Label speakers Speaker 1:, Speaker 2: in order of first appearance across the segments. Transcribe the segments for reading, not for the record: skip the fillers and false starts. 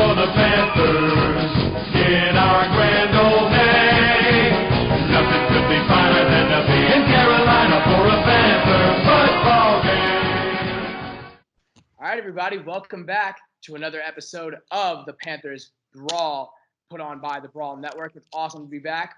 Speaker 1: for the Panthers in our grand old day. Nothing could be finer than to be in Carolina for a Panther football game.
Speaker 2: All right, everybody, welcome back to another episode of the Panthers Brawl, put on by the Brawl Network. It's awesome to be back.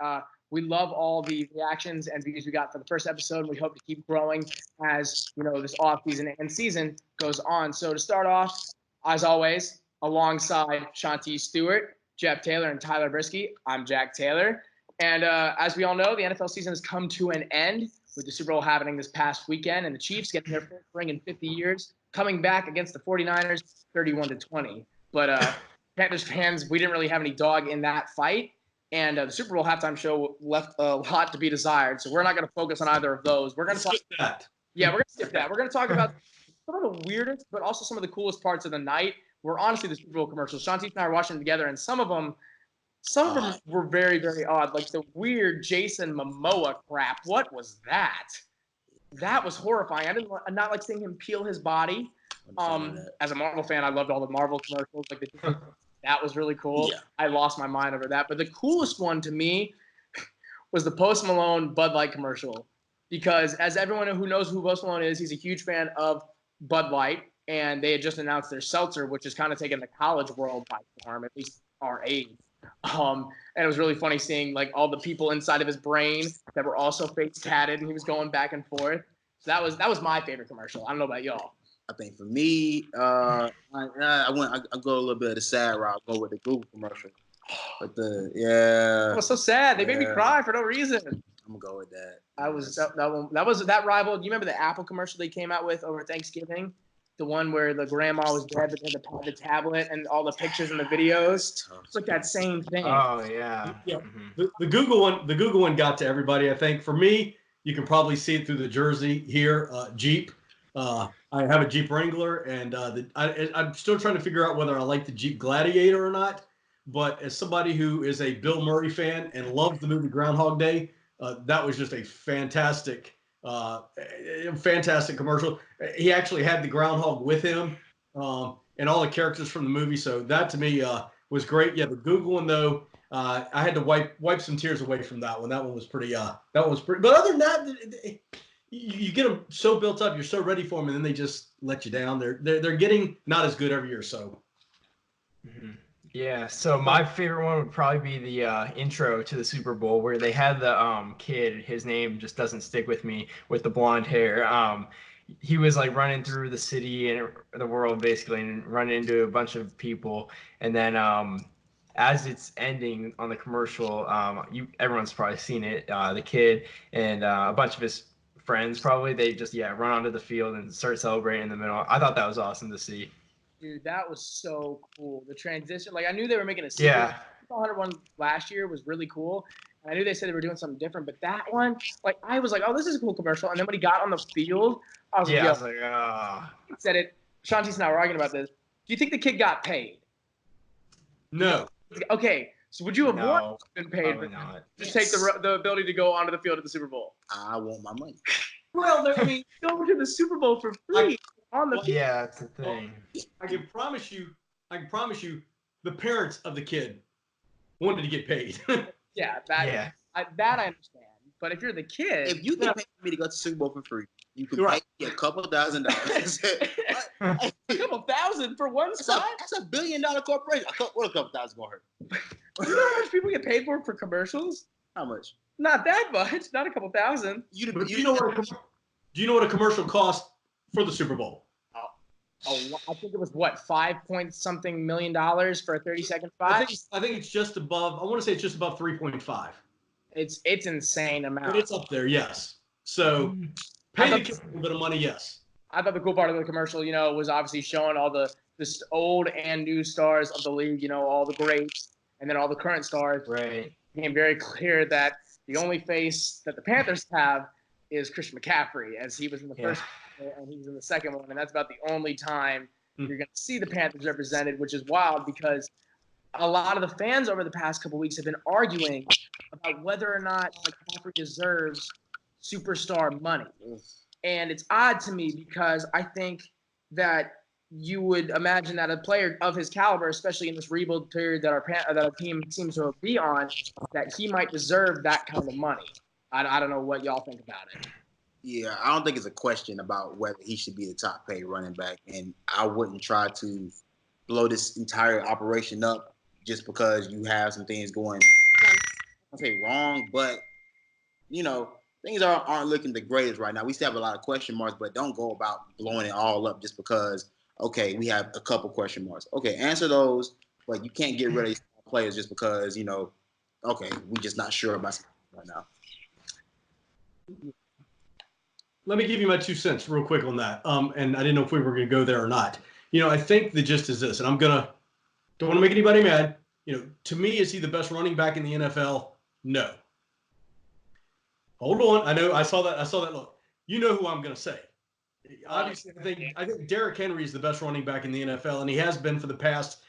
Speaker 2: We love all the reactions and views we got for the first episode, and we hope to keep growing as this offseason and season goes on. So to start off, as always, alongside Shanti Stewart, Jeff Taylor, and Tyler Brisky, I'm Jack Taylor. And as we all know, the NFL season has come to an end with the Super Bowl happening this past weekend, and the Chiefs getting their first ring in 50 years, coming back against the 49ers 31-20. But Panthers fans, we didn't really have any dog in that fight. And the Super Bowl halftime show left a lot to be desired, so we're not going to focus on either of those. We're going to talk
Speaker 3: that.
Speaker 2: Yeah, we're going to skip that. We're going to talk about some of the weirdest, but also some of the coolest parts of the night were honestly the Super Bowl commercials. Shanti and I were watching them together, and some of them were very, very odd. Like the weird Jason Momoa crap. What was that? That was horrifying. I not like seeing him peel his body. As a Marvel fan, I loved all the Marvel commercials. That was really cool. Yeah. I lost my mind over that. But the coolest one to me was the Post Malone Bud Light commercial. Because as everyone who knows who Post Malone is, he's a huge fan of Bud Light. And they had just announced their seltzer, which is kind of taken the college world by storm, at least our age. And it was really funny seeing like all the people inside of his brain that were also face tatted, and he was going back and forth. So that was my favorite commercial. I don't know about y'all.
Speaker 4: I think for me, I go a little bit of the sad route. I'll go with the Google commercial. But
Speaker 2: it was so sad. They made me cry for no reason.
Speaker 4: I'm gonna go with that.
Speaker 2: That rival. Do you remember the Apple commercial they came out with over Thanksgiving? The one where the grandma was dead, but they had the tablet and all the pictures and the videos. It's like that same thing.
Speaker 3: Oh yeah.
Speaker 5: Mm-hmm. The Google one got to everybody. I think for me, you can probably see it through the jersey here. Jeep. I have a Jeep Wrangler, and I'm still trying to figure out whether I like the Jeep Gladiator or not. But as somebody who is a Bill Murray fan and loves the movie Groundhog Day, that was just a fantastic commercial. He actually had the groundhog with him, and all the characters from the movie. So that to me was great. Yeah, the Google one though, I had to wipe some tears away from that one. That one was pretty. But other than that, you get them so built up, you're so ready for them, and then they just let you down. They're getting not as good every year. So.
Speaker 3: Mm-hmm. Yeah, so my favorite one would probably be the intro to the Super Bowl where they had the kid, his name just doesn't stick with me, with the blonde hair. He was like running through the city and the world basically and running into a bunch of people. And then as it's ending on the commercial, everyone's probably seen it, the kid and a bunch of his friends probably, they just, run onto the field and start celebrating in the middle. I thought that was awesome to see.
Speaker 2: Dude, that was so cool. The transition, like I knew they were making a sequel.
Speaker 3: Yeah.
Speaker 2: The 100 one last year was really cool. And I knew they said they were doing something different, but that one, like I was like, oh, this is a cool commercial. And then when he got on the field, I was like, He said it. Shanti's and I were arguing about this. Do you think the kid got paid?
Speaker 5: No.
Speaker 2: Okay, so would you have wanted to been paid for
Speaker 3: not.
Speaker 2: Just take the ability to go onto the field at the Super Bowl?
Speaker 4: I want my money.
Speaker 2: Well, I mean, go to the Super Bowl for free on the field.
Speaker 3: Yeah, that's the thing.
Speaker 5: I can promise you, the parents of the kid wanted to get paid.
Speaker 2: I understand. But if you're the kid,
Speaker 4: if you can pay for me to go to Super Bowl for free, you can pay me $2,000.
Speaker 2: a couple thousand for one spot?
Speaker 4: That's $1 billion corporation. What a couple thousand gonna hurt?
Speaker 2: You know how much people get paid for commercials?
Speaker 4: How much?
Speaker 2: Not that much. Not a couple thousand.
Speaker 5: Do you know what a commercial cost for the Super Bowl?
Speaker 2: I think it was what, $5-point-something million for a 30-second spot.
Speaker 5: I think it's just above. I want to say it's just above 3.5.
Speaker 2: It's insane amount.
Speaker 5: But it's up there, yes. So pay the kid a little bit of money, yes.
Speaker 2: I thought the cool part of the commercial, was obviously showing all the old and new stars of the league, all the greats, and then all the current stars.
Speaker 3: Right.
Speaker 2: It became very clear that the only face that the Panthers have is Christian McCaffrey, as he was in the first and he was in the second one, and that's about the only time you're going to see the Panthers represented, which is wild because a lot of the fans over the past couple weeks have been arguing about whether or not McCaffrey deserves superstar money. And it's odd to me because I think that you would imagine that a player of his caliber, especially in this rebuild period that our team seems to be on, that he might deserve that kind of money. I don't know what y'all think about it.
Speaker 4: Yeah, I don't think it's a question about whether he should be the top paid running back, and I wouldn't try to blow this entire operation up just because you have some things going, I'll say wrong, but things aren't looking the greatest right now. We still have a lot of question marks, but don't go about blowing it all up just because, okay, we have a couple question marks. Okay, answer those, but you can't get rid of these players just because, okay, we're just not sure about something right now.
Speaker 5: Let me give you my 2 cents real quick on that. And I didn't know if we were going to go there or not. I think the gist is this, and don't want to make anybody mad. To me, is he the best running back in the NFL? No. Hold on. I saw that look. You know who I'm going to say. Obviously, I think Derrick Henry is the best running back in the NFL, and he has been for the past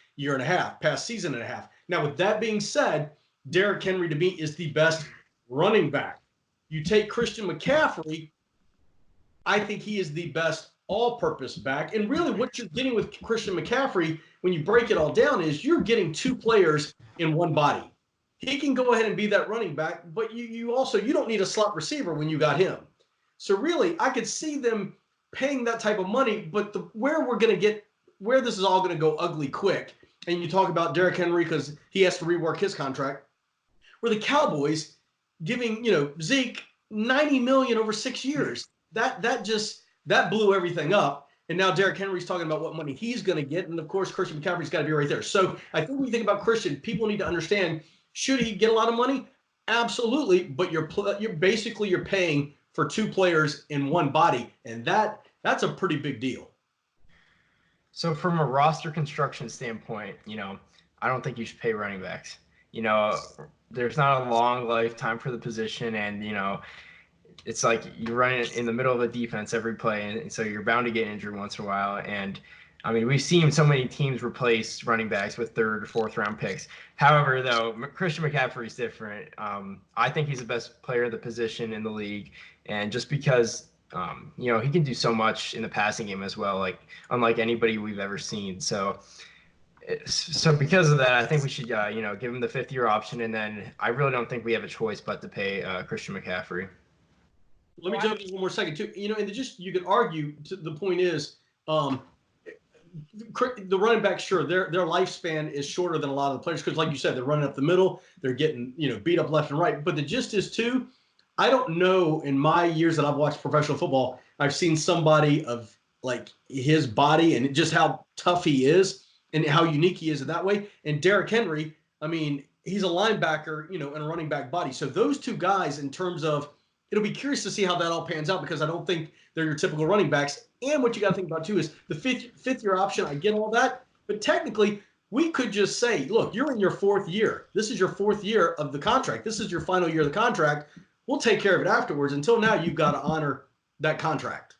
Speaker 5: season and a half. Now, with that being said, Derrick Henry to me is the best running back. You take Christian McCaffrey, I think he is the best all-purpose back. And really what you're getting with Christian McCaffrey, when you break it all down, is you're getting 2 players in one body. He can go ahead and be that running back, but you don't need a slot receiver when you got him. So really, I could see them paying that type of money, but where this is all going to go ugly quick, and you talk about Derrick Henry because he has to rework his contract, where the Cowboys giving, Zeke $90 million over 6 years. That blew everything up. And now Derrick Henry's talking about what money he's going to get. And, of course, Christian McCaffrey's got to be right there. So I think when you think about Christian, people need to understand, should he get a lot of money? Absolutely. But you're paying for 2 players in one body. And that's a pretty big deal.
Speaker 3: So from a roster construction standpoint, I don't think you should pay running backs. There's not a long lifetime for the position. And, it's like you're running in the middle of a defense every play, and so you're bound to get injured once in a while. And I mean, we've seen so many teams replace running backs with 3rd or 4th round picks. However, though, Christian McCaffrey is different. I think he's the best player of the position in the league, and just because he can do so much in the passing game as well, like unlike anybody we've ever seen. So because of that, I think we should give him the 5th-year option, and then I really don't think we have a choice but to pay Christian McCaffrey.
Speaker 5: Let me jump in one more second too. And you could argue. The point is, the running back, sure, their lifespan is shorter than a lot of the players because, like you said, they're running up the middle, they're getting beat up left and right. But the gist is too, I don't know in my years that I've watched professional football, I've seen somebody of like his body and just how tough he is and how unique he is in that way. And Derrick Henry, I mean, he's a linebacker, in a running back body. So those 2 guys, in terms of, it'll be curious to see how that all pans out because I don't think they're your typical running backs. And what you got to think about too is the 5th-year option. I get all that, but technically we could just say, look, you're in your 4th year. This is your 4th year of the contract. This is your final year of the contract. We'll take care of it afterwards. Until now, you've got to honor that contract.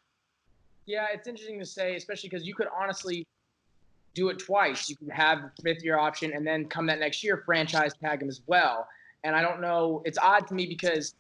Speaker 2: Yeah, it's interesting to say, especially because you could honestly do it twice. You can have the 5th-year option and then come that next year, franchise tag him as well. And I don't know. It's odd to me because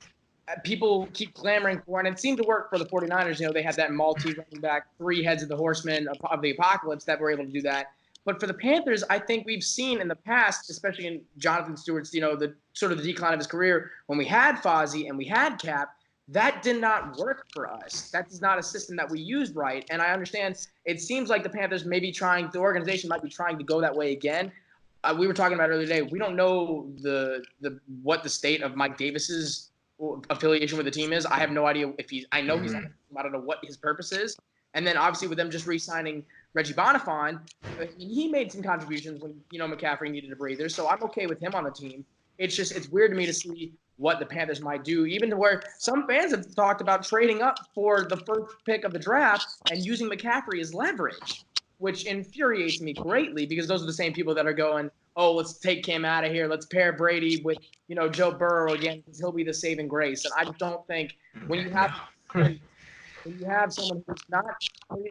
Speaker 2: people keep clamoring for, and it seemed to work for the 49ers. They had that running back, 3 heads of the horsemen of the apocalypse that were able to do that. But for the Panthers, I think we've seen in the past, especially in Jonathan Stewart's, the sort of the decline of his career, when we had Fozzie and we had Cap, that did not work for us. That is not a system that we used right. And I understand it seems like the Panthers may be the organization might be trying to go that way again. We were talking about earlier today. We don't know what the state of Mike Davis's affiliation with the team is. I have no idea if I know he's on the team. I don't know what his purpose is. And then obviously with them just re-signing Reggie Bonifant, he made some contributions when McCaffrey needed a breather. So I'm okay with him on the team. It's weird to me to see what the Panthers might do, even to where some fans have talked about trading up for the 1st pick of the draft and using McCaffrey as leverage, which infuriates me greatly because those are the same people that are going, oh, let's take Cam out of here. Let's pair Brady with, Joe Burrow again because he'll be the saving grace. And I just don't think when you have someone who's not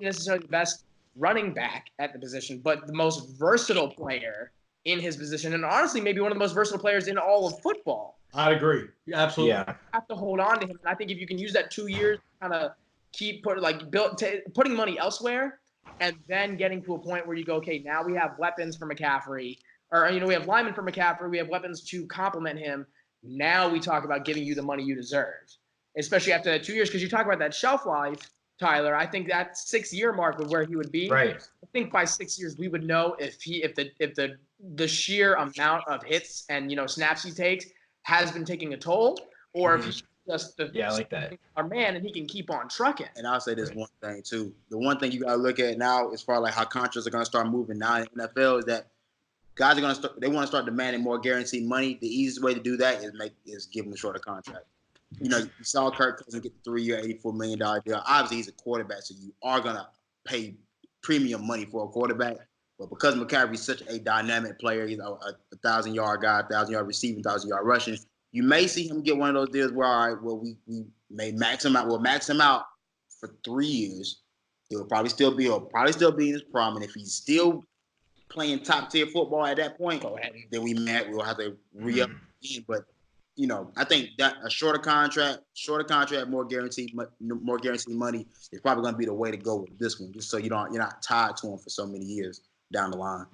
Speaker 2: necessarily the best running back at the position, but the most versatile player in his position, and honestly maybe one of the most versatile players in all of football.
Speaker 5: I agree. Absolutely.
Speaker 3: Yeah.
Speaker 2: You have to hold on to him. And I think if you can use that 2 years to kind of keep putting money elsewhere, and then getting to a point where you go, okay, now we have weapons for McCaffrey, or we have linemen for McCaffrey, we have weapons to complement him. Now we talk about giving you the money you deserve, especially after 2 years, because you talk about that shelf life, Tyler. I think that 6-year mark was where he would be.
Speaker 3: Right.
Speaker 2: I think by 6 years we would know if the sheer amount of hits and snaps he takes has been taking a toll, or if he's just
Speaker 3: I like that.
Speaker 2: Our man, and he can keep on trucking.
Speaker 4: And I'll say this one thing too. The one thing you gotta look at now, as far like how contracts are gonna start moving now in the NFL, is that guys are gonna start. They want to start demanding more guaranteed money. The easiest way to do that is give them a shorter contract. You saw Kirk Cousins get the 3-year, $84 million deal. Obviously, he's a quarterback, so you are gonna pay premium money for a quarterback. But because McCaffrey's such a dynamic player, he's a 1,000-yard guy, 1,000-yard receiving, 1,000-yard rushing. You may see him get one of those deals where, all right, well, we may max him out. We'll max him out for 3 years. He'll probably still be in his prime. And if he's still playing top-tier football at that point, then we'll have to re-up again. But, I think that a shorter contract, more guaranteed money is probably going to be the way to go with this one, just so you're not tied to him for so many years down the line.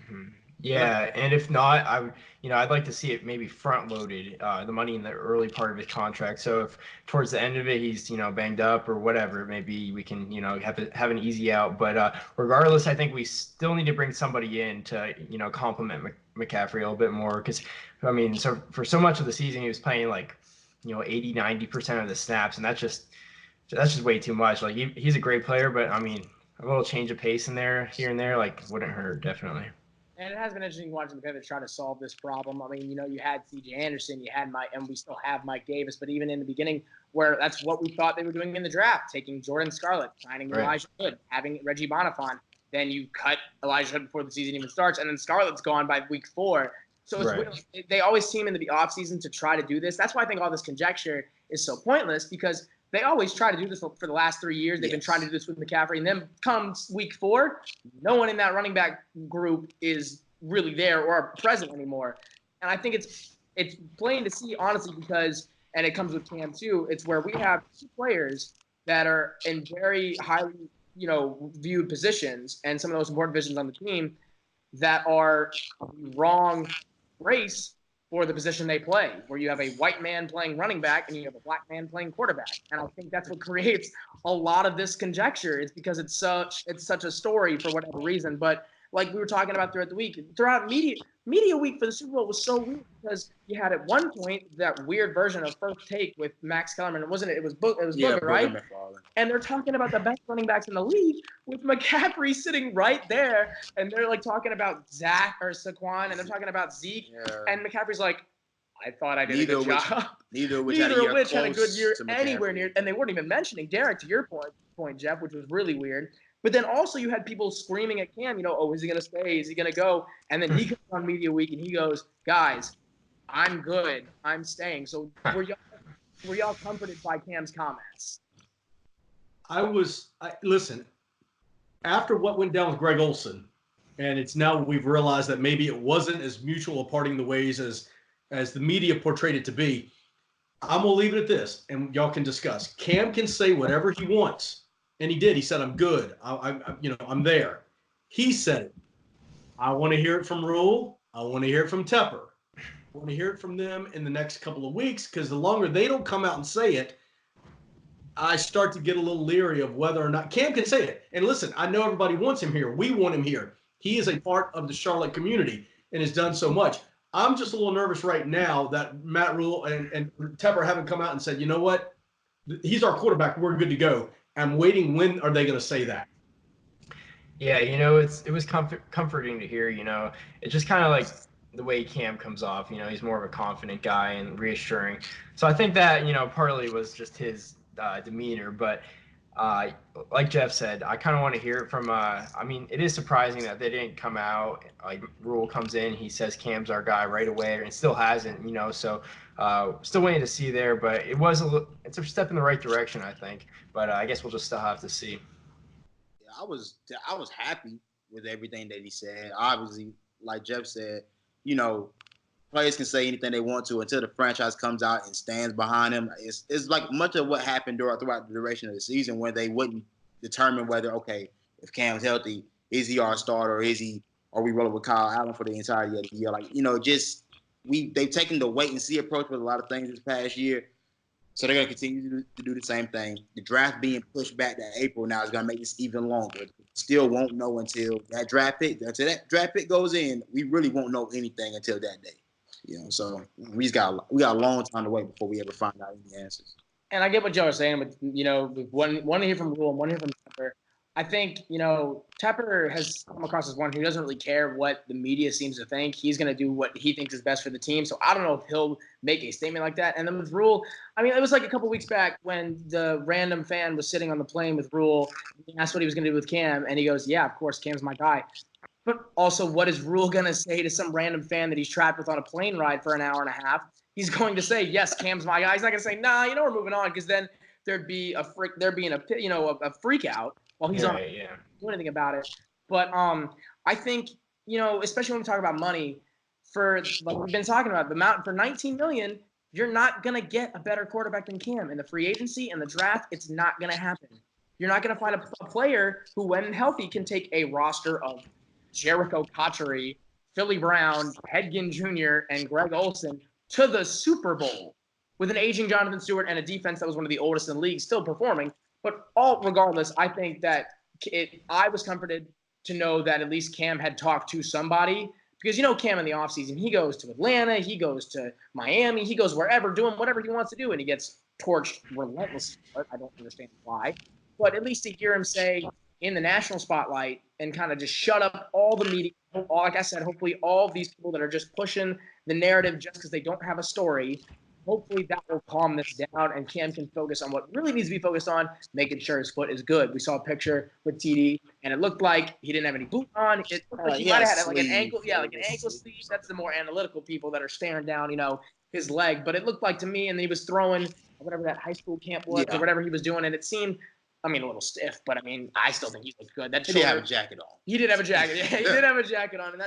Speaker 3: Yeah, and if not, I'd like to see it maybe front loaded, the money in the early part of his contract. So if towards the end of it he's banged up or whatever, maybe we can have an easy out. But regardless, I think we still need to bring somebody in to complement McCaffrey a little bit more, because so for so much of the season he was playing 80-90% of the snaps, and that's just way too much. Like he's a great player, but a little change of pace in there here and there wouldn't hurt, definitely.
Speaker 2: And it has been interesting watching the Panthers try to solve this problem. You had C.J. Anderson, you had Mike, and we still have Mike Davis. But even in the beginning, where that's what we thought they were doing in the draft, taking Jordan Scarlett, signing Elijah Hood, having Reggie Bonifant, then you cut Elijah Hood before the season even starts, and then Scarlett's gone by week 4. So they always seem in the offseason to try to do this. That's why I think all this conjecture is so pointless, because they always try to do this for the last 3 years. They've been trying to do this with McCaffrey. And then comes week 4, no one in that running back group is really there or present anymore. And I think it's plain to see, honestly, because, and it comes with Cam too, it's where we have 2 players that are in very highly, viewed positions, and some of the most important positions on the team, that are wrong race for the position they play, where you have a white man playing running back and you have a black man playing quarterback. And I think that's what creates a lot of this conjecture. It's because it's such a story for whatever reason. But like we were talking about throughout the week, throughout media week for the Super Bowl was so weird, because you had at one point that weird version of First Take with Max Kellerman. It was Booker, right? And they're talking about the best running backs in the league with McCaffrey sitting right there, and they're talking about Zach or Saquon, and they're talking about Zeke, and McCaffrey's like, I thought I did a good job.
Speaker 4: Neither of which
Speaker 2: had a good year anywhere near, and they weren't even mentioning Derek, to your point, Jeff, which was really weird. But then also you had people screaming at Cam, is he going to stay? Is he going to go? And then he comes on media week and he goes, guys, I'm good. I'm staying. So were y'all comforted by Cam's comments?
Speaker 5: Listen, after what went down with Greg Olsen, and it's now we've realized that maybe it wasn't as mutual a parting the ways as the media portrayed it to be, I'm going to leave it at this, and y'all can discuss. Cam can say whatever he wants. And he did. He said, I'm good. I'm there. He said it. I want to hear it from Rule. I want to hear it from Tepper. I want to hear it from them in the next couple of weeks, because the longer they don't come out and say it, I start to get a little leery of whether or not Cam can say it. And listen, I know everybody wants him here. We want him here. He is a part of the Charlotte community and has done so much. I'm just a little nervous right now that Matt Rule and Tepper haven't come out and said, you know what? He's our quarterback. We're good to go. I'm waiting. When are they going to say that?
Speaker 3: Yeah, it was comforting to hear. It's just kind of like the way Cam comes off. He's more of a confident guy and reassuring. So I think that partly was just his demeanor. But like Jeff said, I kind of want to hear it from. It is surprising that they didn't come out. Like Rule comes in, he says Cam's our guy right away, and still hasn't. So still waiting to see there. But it's a step in the right direction, I think. But I guess we'll just still have to see.
Speaker 4: Yeah, I was happy with everything that he said. Obviously, like Jeff said, players can say anything they want to until the franchise comes out and stands behind them. It's like much of what happened throughout the duration of the season, where they wouldn't determine whether, okay, if Cam's healthy, is he our starter? Are we rolling with Kyle Allen for the entirety of the year? Like, they've taken the wait and see approach with a lot of things this past year. So they're going to continue to do the same thing. The draft being pushed back to April now is going to make this even longer. Still won't know until that draft pick goes in. We really won't know anything until that day. So we got a long time to wait before we ever find out any answers.
Speaker 2: And I get what Joe was saying, but with one to hear from Rule and one to hear from Tepper. I think Tepper has come across as one who doesn't really care what the media seems to think. He's going to do what he thinks is best for the team. So I don't know if he'll make a statement like that. And then with Rule, I mean, it was like a couple weeks back when the random fan was sitting on the plane with Rule. He asked what he was going to do with Cam, and he goes, "Yeah, of course, Cam's my guy." But also, what is Rule going to say to some random fan that he's trapped with on a plane ride for an hour and a half? He's going to say, "Yes, Cam's my guy." He's not going to say, "Nah, we're moving on," because then there'd be a freak out while he's on. Do anything about it. But I think, especially when we talk about money, like we've been talking about, the amount for $19 million, you're not gonna get a better quarterback than Cam in the free agency and the draft. It's not gonna happen. You're not gonna find a player who, when healthy, can take a roster of Jericho Cotchery, Philly Brown, Hedgen Jr., and Greg Olsen to the Super Bowl with an aging Jonathan Stewart and a defense that was one of the oldest in the league, still performing. But regardless, I think that I was comforted to know that at least Cam had talked to somebody, because Cam in the offseason, he goes to Atlanta, he goes to Miami, he goes wherever, doing whatever he wants to do, and he gets torched relentlessly. I don't understand why. But at least to hear him say in the national spotlight and kind of just shut up all the media, like I said, hopefully all of these people that are just pushing the narrative just because they don't have a story, hopefully that will calm this down and Cam can focus on what really needs to be focused on, making sure his foot is good. We saw a picture with TD, and it looked like he didn't have any boot on. It looked like he might have had like an ankle sleeve. That's the more analytical people that are staring down, his leg. But it looked like to me, and he was throwing whatever that high school camp was or whatever he was doing, and it seemed, a little stiff, but I still think he looked good. That shoulder,
Speaker 4: he did have a jacket on.
Speaker 2: He did have a jacket. Yeah, he did have a jacket on, and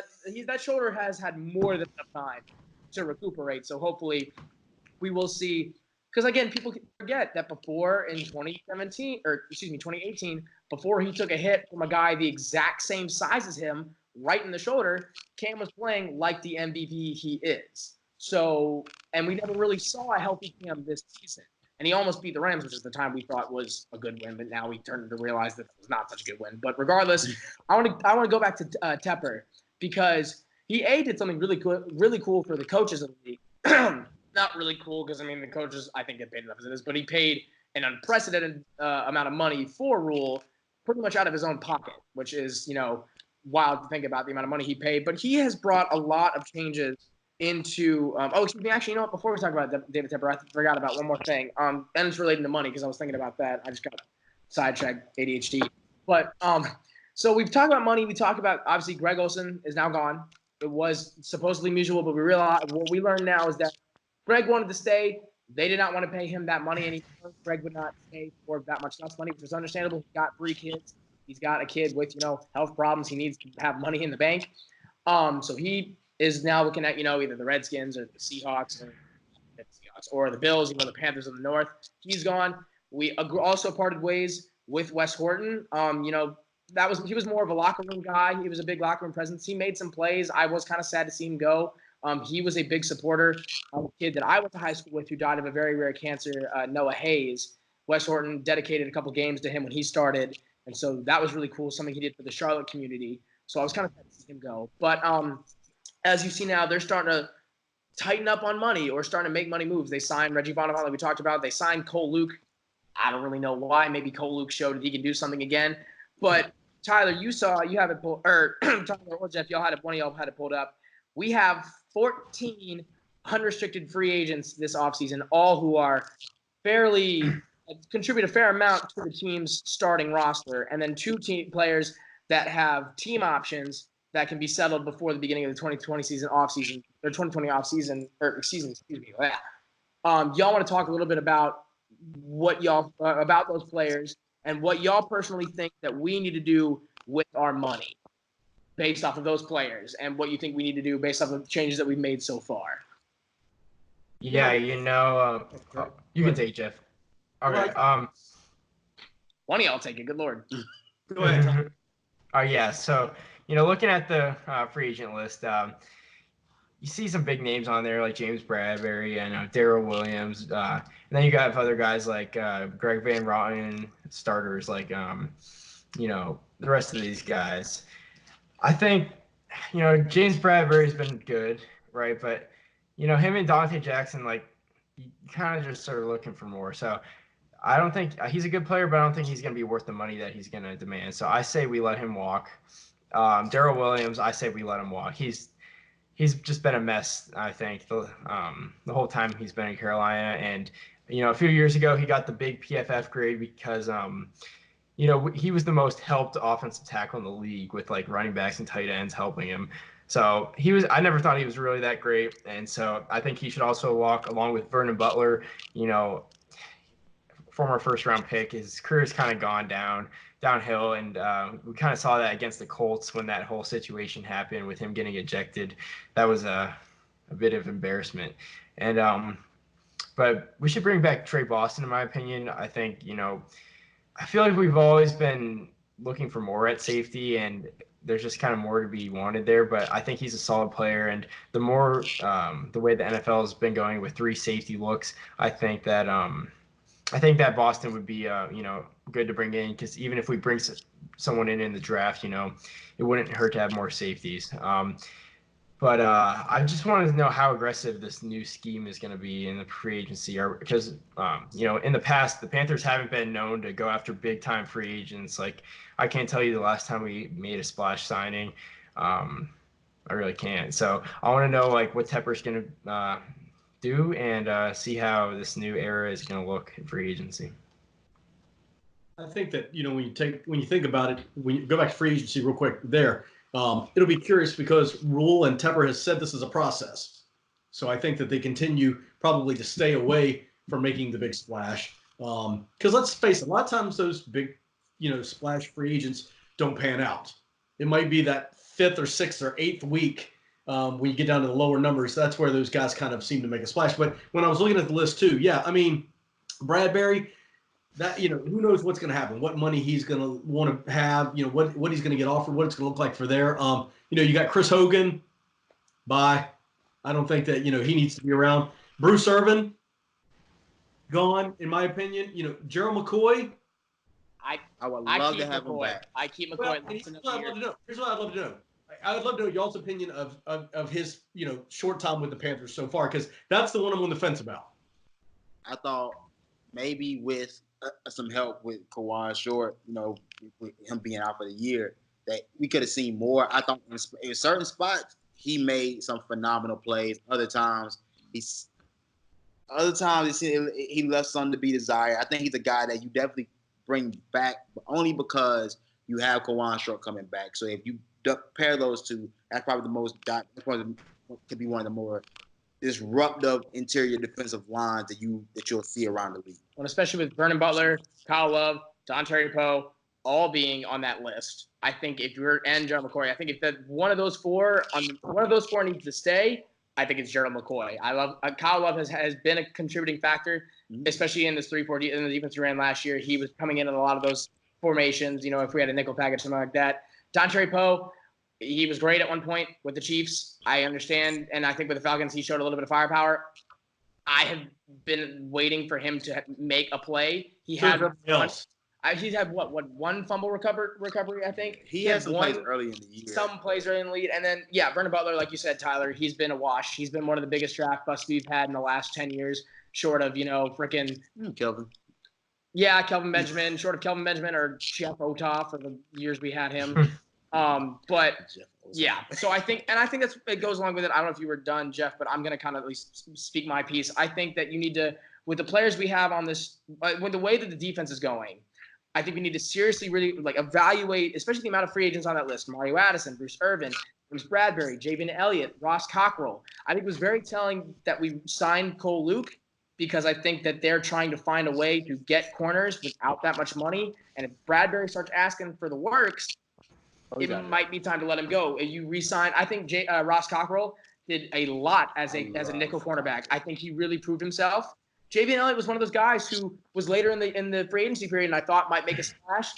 Speaker 2: that shoulder has had more than enough time to recuperate. So hopefully we will see, because again, people forget that before in 2018, before he took a hit from a guy the exact same size as him, right in the shoulder, Cam was playing like the MVP he is. So, and we never really saw a healthy Cam this season. And he almost beat the Rams, which is the time we thought was a good win, but now we turned to realize that it was not such a good win. But regardless, I want to go back to Tepper, because he did something really cool for the coaches of the league. Not really cool because, the coaches, I think, get paid enough as it is, but he paid an unprecedented amount of money for Rule pretty much out of his own pocket, which is, wild to think about the amount of money he paid. But he has brought a lot of changes into excuse me, actually, before we talk about David Tepper, I forgot about one more thing. And it's related to money because I was thinking about that. I just got sidetracked, ADHD. But so we've talked about money. We talked about, obviously, Greg Olsen is now gone. It was supposedly mutual, but we realized what we learned now is that Greg wanted to stay. They did not want to pay him that money anymore. Greg would not pay for that much less money, which is understandable. He's got 3 kids. He's got a kid with, health problems. He needs to have money in the bank. So he is now looking at, either the Redskins or the Seahawks or the Bills, the Panthers of the North. He's gone. We also parted ways with Wes Horton. He was more of a locker room guy. He was a big locker room presence. He made some plays. I was kind of sad to see him go. He was a big supporter of a kid that I went to high school with who died of a very rare cancer, Noah Hayes. Wes Horton dedicated a couple games to him when he started, and so that was really cool, something he did for the Charlotte community. So I was kind of sad to see him go. But as you see now, they're starting to tighten up on money or starting to make money moves. They signed Reggie Bonifant, like we talked about. They signed Cole Luke. I don't really know why. Maybe Cole Luke showed that he can do something again. But Tyler, you have it pulled, or Tyler or Jeff, one of y'all had it pulled up. We have 14 unrestricted free agents this offseason, all who are contribute a fair amount to the team's starting roster, and then 2 players that have team options that can be settled before the beginning of the 2020 season offseason, or 2020 offseason, or season, excuse me. Y'all want to talk a little bit about what y'all about those players and what y'all personally think that we need to do with our money based off of those players, and what you think we need to do based off of the changes that we've made so far.
Speaker 3: Yeah, you can take it, Jeff. Okay.
Speaker 2: One of y'all take it. Good Lord.
Speaker 5: Go ahead.
Speaker 3: Oh yeah, so looking at the free agent list, you see some big names on there like James Bradbury and Darrell Williams, and then you got other guys like Greg Van Roten, starters like the rest of these guys. I think James Bradbury's been good, right? But him and Dante Jackson, like, you kind of just sort of looking for more. So I don't think he's a good player, but I don't think he's going to be worth the money that he's going to demand. So I say we let him walk. Darrell Williams, I say we let him walk. He's just been a mess, I think, the whole time he's been in Carolina. And a few years ago he got the big PFF grade because he was the most helped offensive tackle in the league with like running backs and tight ends helping him. So I never thought he was really that great. And so I think he should also walk along with Vernon Butler, former first round pick. His career's kind of gone downhill. And we kind of saw that against the Colts when that whole situation happened with him getting ejected. That was a bit of embarrassment. And, but we should bring back Trey Boston, in my opinion. I think, I feel like we've always been looking for more at safety, and there's just kind of more to be wanted there. But I think he's a solid player, and the more the way the NFL has been going with 3 safety looks, I think that Boston would be good to bring in, because even if we bring someone in the draft, it wouldn't hurt to have more safeties. But I just wanted to know how aggressive this new scheme is going to be in the free agency, because in the past the Panthers haven't been known to go after big time free agents. Like, I can't tell you the last time we made a splash signing. I really can't. So I want to know like what Tepper's going to do, and see how this new era is going to look in free agency.
Speaker 5: I think that when you think about it, when you go back to free agency real quick there. It'll be curious because Rule and Tepper has said this is a process. So I think that they continue probably to stay away from making the big splash. Because let's face it, a lot of times those big, splash free agents don't pan out. It might be that 5th or 6th or 8th week when you get down to the lower numbers. That's where those guys kind of seem to make a splash. But when I was looking at the list too, yeah, I mean, Bradbury, that who knows what's going to happen, what money he's going to want to have, what he's going to get offered, what it's going to look like for there. You got Chris Hogan. Bye. I don't think that he needs to be around. Bruce Irvin, gone in my opinion. Gerald McCoy.
Speaker 4: I would love to have
Speaker 2: McCoy.
Speaker 4: him back.
Speaker 2: I keep McCoy.
Speaker 4: Well,
Speaker 2: Here's
Speaker 5: what I'd love to know. Here's what I'd love to know. I would love to know y'all's opinion of his short time with the Panthers so far, because that's the one I'm on the fence about.
Speaker 4: I thought maybe with some help with Kawan Short, with him being out for the year, that we could have seen more. I thought in certain spots he made some phenomenal plays. Other times he left something to be desired. I think he's a guy that you definitely bring back, but only because you have Kawan Short coming back. So if you pair those two, that's probably could be one of the more disruptive interior defensive lines that you'll see around the league.
Speaker 2: And especially with Vernon Butler, Kyle Love, Dontari Poe, all being on that list. I think and Gerald McCoy, I think if one of those four needs to stay, I think it's Gerald McCoy. I love Kyle Love has been a contributing factor, especially in this 3-4 in the defense we ran last year. He was coming in a lot of those formations. If we had a nickel package, something like that. Dontari Poe, he was great at one point with the Chiefs. I understand, and I think with the Falcons, he showed a little bit of firepower. I have been waiting for him to make a play. He's had one fumble recovery, I think.
Speaker 4: He had some plays early in the year.
Speaker 2: Some plays early in the lead, and then Vernon Butler, like you said, Tyler, he's been a wash. He's been one of the biggest draft busts we've had in the last 10 years, short of
Speaker 4: Kelvin.
Speaker 2: Yeah, Kelvin Benjamin, short of Kelvin Benjamin or Jeff Otah for the years we had him. But yeah, so I think it goes along with it. I don't know if you were done, Jeff, but I'm going to kind of at least speak my piece. I think that you need to, with the players we have on this, with the way that the defense is going, I think we need to seriously really evaluate, especially the amount of free agents on that list. Mario Addison, Bruce Irvin, Bruce Bradbury, Javian Elliott, Ross Cockrell. I think it was very telling that we signed Cole Luke, because I think that they're trying to find a way to get corners without that much money. And if Bradbury starts asking for the works, it might be time to let him go. You re-sign. I think Ross Cockrell did a lot as a nickel cornerback. I think he really proved himself. Javian Elliott was one of those guys who was later in the free agency period, and I thought might make a splash.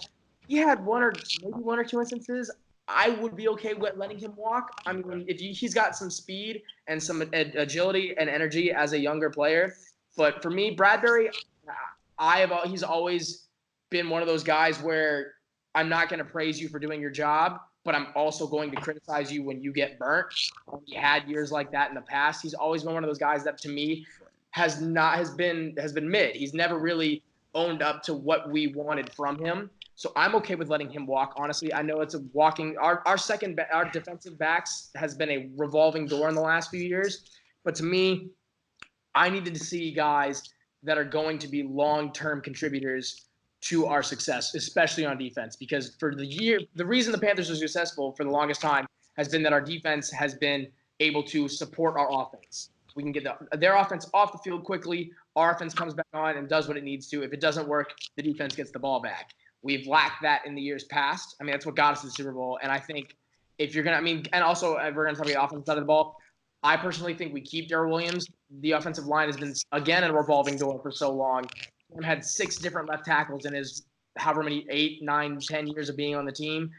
Speaker 2: he had one or two instances. I would be okay with letting him walk. I mean, he's got some speed and some agility and energy as a younger player. But for me, Bradbury, he's always been one of those guys where I'm not going to praise you for doing your job, but I'm also going to criticize you when you get burnt. He had years like that in the past. He's always been one of those guys that, to me, has been mid. He's never really owned up to what we wanted from him. So I'm okay with letting him walk. Honestly, I know it's a walking. Our defensive backs has been a revolving door in the last few years, but to me, I needed to see guys that are going to be long-term contributors to our success, especially on defense. Because for the reason the Panthers are successful for the longest time has been that our defense has been able to support our offense. We can get their offense off the field quickly. Our offense comes back on and does what it needs to. If it doesn't work, the defense gets the ball back. We've lacked that in the years past. I mean, that's what got us to the Super Bowl. And I think if you're going to, and also we're going to talk about the offensive side of the ball. I personally think we keep Darrell Williams. The offensive line has been, again, a revolving door for so long. He had 6 different left tackles in his however many 8, 9, 10 years of being on the team,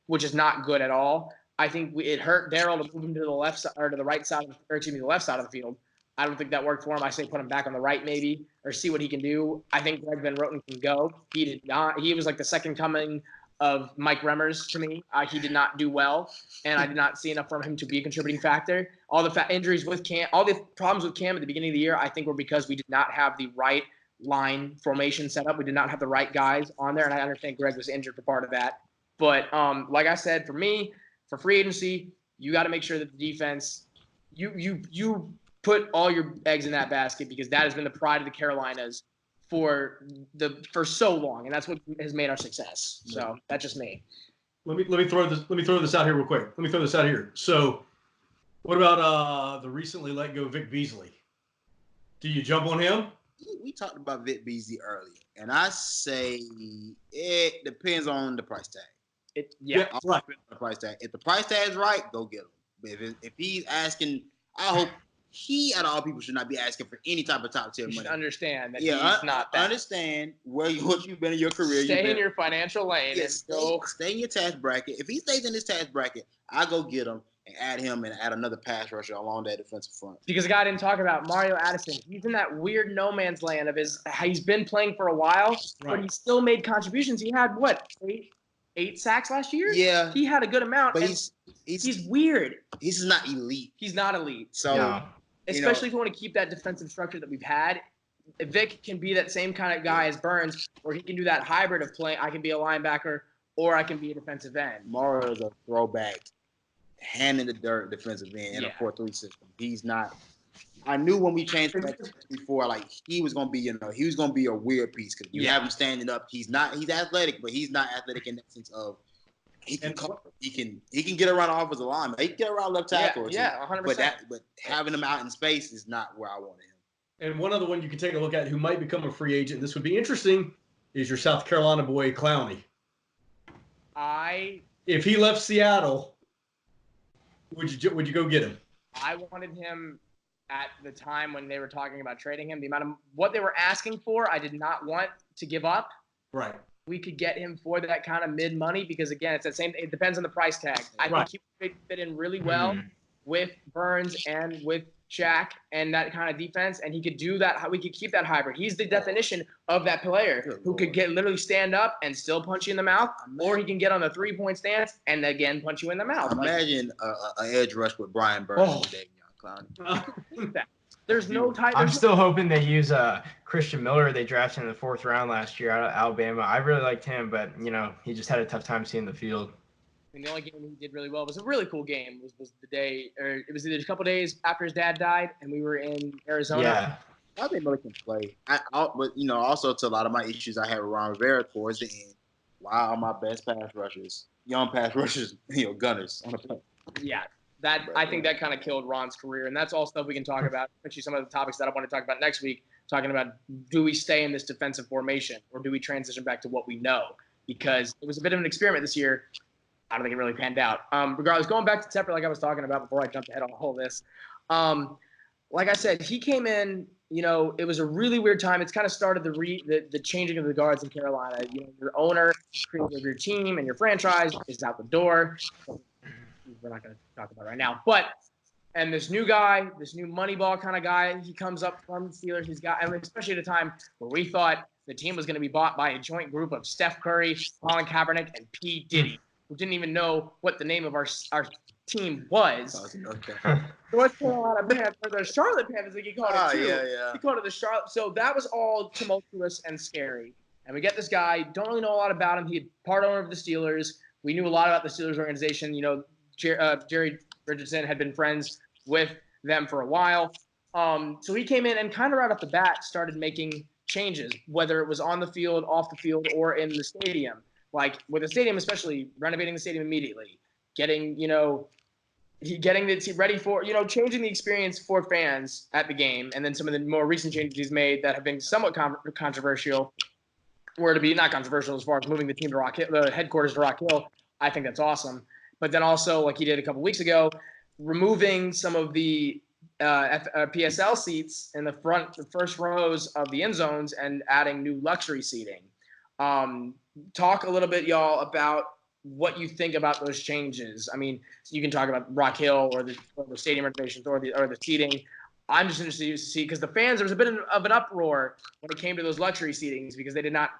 Speaker 2: which is not good at all. I think it hurt Darrell to move him to the left side or to the right side, the left side of the field. I don't think that worked for him. I say put him back on the right maybe, or see what he can do. I think Greg Van Roten can go. He did not. He was like the second coming of Mike Remmers to me. He did not do well, and I did not see enough from him to be a contributing factor. All the injuries with Cam, all the problems with Cam at the beginning of the year, I think were because we did not have the right line formation set up. We did not have the right guys on there, and I understand Greg was injured for part of that. But like I said, for me, for free agency, you got to make sure that the defense, you put all your eggs in that basket, because that has been the pride of the Carolinas for so long, and that's what has made our success. So that's just me.
Speaker 5: Let me throw this out here real quick. Let me throw this out here. So, what about the recently let go Vic Beasley? Do you jump on him?
Speaker 4: We talked about Vic Beasley earlier, and I say it depends on the price tag.
Speaker 5: Right.
Speaker 4: The price tag. If the price tag is right, go get him. But if he's asking, I hope he, out of all people, should not be asking for any type of top tier money.
Speaker 2: You should understand that he's not that.
Speaker 4: Understand what you've been in your career.
Speaker 2: Stay in your financial lane and
Speaker 4: stay in your tax bracket. If he stays in this tax bracket, I go get him and add another pass rusher along that defensive front.
Speaker 2: Because a guy didn't talk about Mario Addison. He's in that weird no man's land of he's been playing for a while, but he still made contributions. He had what, 8 sacks last year?
Speaker 4: Yeah.
Speaker 2: He had a good amount.
Speaker 4: But
Speaker 2: he's weird.
Speaker 4: He's not elite.
Speaker 2: He's not elite.
Speaker 4: So
Speaker 2: especially if you want to keep that defensive structure that we've had. Vic can be that same kind of guy as Burns, where he can do that hybrid of playing. I can be a linebacker or I can be a defensive end.
Speaker 4: Mario is a throwback, hand in the dirt defensive end in a 4-3 system. He's not. I knew when we changed before, like he was gonna be, he was gonna be a weird piece, because you have him standing up. He's athletic, but he's not athletic in that sense of he can get around the offensive line. He can get around left tackle.
Speaker 2: Yeah, 100%.
Speaker 4: But having him out in space is not where I wanted him.
Speaker 5: And one other one you can take a look at who might become a free agent, this would be interesting, is your South Carolina boy Clowney. If he left Seattle, would you go get him?
Speaker 2: I wanted him at the time when they were talking about trading him. The amount of what they were asking for, I did not want to give up.
Speaker 5: Right.
Speaker 2: We could get him for that kind of mid money, because again, it's that same. It depends on the price tag. I think he would fit in really well with Burns and with Shaq and that kind of defense, and he could do that. We could keep that hybrid. He's the definition of that player who could literally stand up and still punch you in the mouth, or he can get on the 3-point stance and again punch you in the mouth.
Speaker 4: Imagine an edge rush with Brian Burns and Clowney.
Speaker 2: There's no type.
Speaker 3: I'm still hoping they use Christian Miller. They drafted in the 4th round last year out of Alabama. I really liked him, but he just had a tough time seeing the field.
Speaker 2: And the only game he did really well was a really cool game. Was the day, or it was either a couple days after his dad died, and we were in Arizona.
Speaker 3: Yeah.
Speaker 4: I think Miller can play. But also to a lot of my issues I had with Ron Rivera towards the end. Why are my best pass rushers, young pass rushers, gunners on the play?
Speaker 2: Yeah. I think that kind of killed Ron's career, and that's all stuff we can talk about. Actually, some of the topics that I want to talk about next week, talking about do we stay in this defensive formation or do we transition back to what we know? Because it was a bit of an experiment this year. I don't think it really panned out. Regardless, going back to Tepper, like I was talking about before I jumped ahead on all this. Like I said, he came in it was a really weird time. It's kind of started the changing of the guards in Carolina. Your owner, creator of your team and your franchise is out the door. We're not going to talk about it right now. And this new guy, this new Moneyball kind of guy, he comes up from the Steelers. Especially at a time where we thought the team was going to be bought by a joint group of Steph Curry, Colin Kaepernick, and P. Diddy, who didn't even know what the name of our team was. North Carolina Panthers, or the Charlotte Panthers, like he called it too.
Speaker 4: Yeah.
Speaker 2: He called it the Charlotte. So that was all tumultuous and scary. And we get this guy, don't really know a lot about him. He had part owner of the Steelers. We knew a lot about the Steelers organization. Jerry Richardson had been friends with them for a while. So he came in and kind of right off the bat started making changes, whether it was on the field, off the field, or in the stadium. Like with the stadium, especially renovating the stadium immediately, getting the team ready for, changing the experience for fans at the game. And then some of the more recent changes he's made that have been somewhat controversial were to be not controversial as far as moving the team to Rock Hill, the headquarters to Rock Hill. I think that's awesome. But then also, like he did a couple weeks ago, removing some of the PSL seats in the first rows of the end zones and adding new luxury seating. Talk a little bit, y'all, about what you think about those changes. I mean, you can talk about Rock Hill or the stadium renovations or the seating. I'm just interested to see, because the fans, there was a bit of an uproar when it came to those luxury seatings because they did not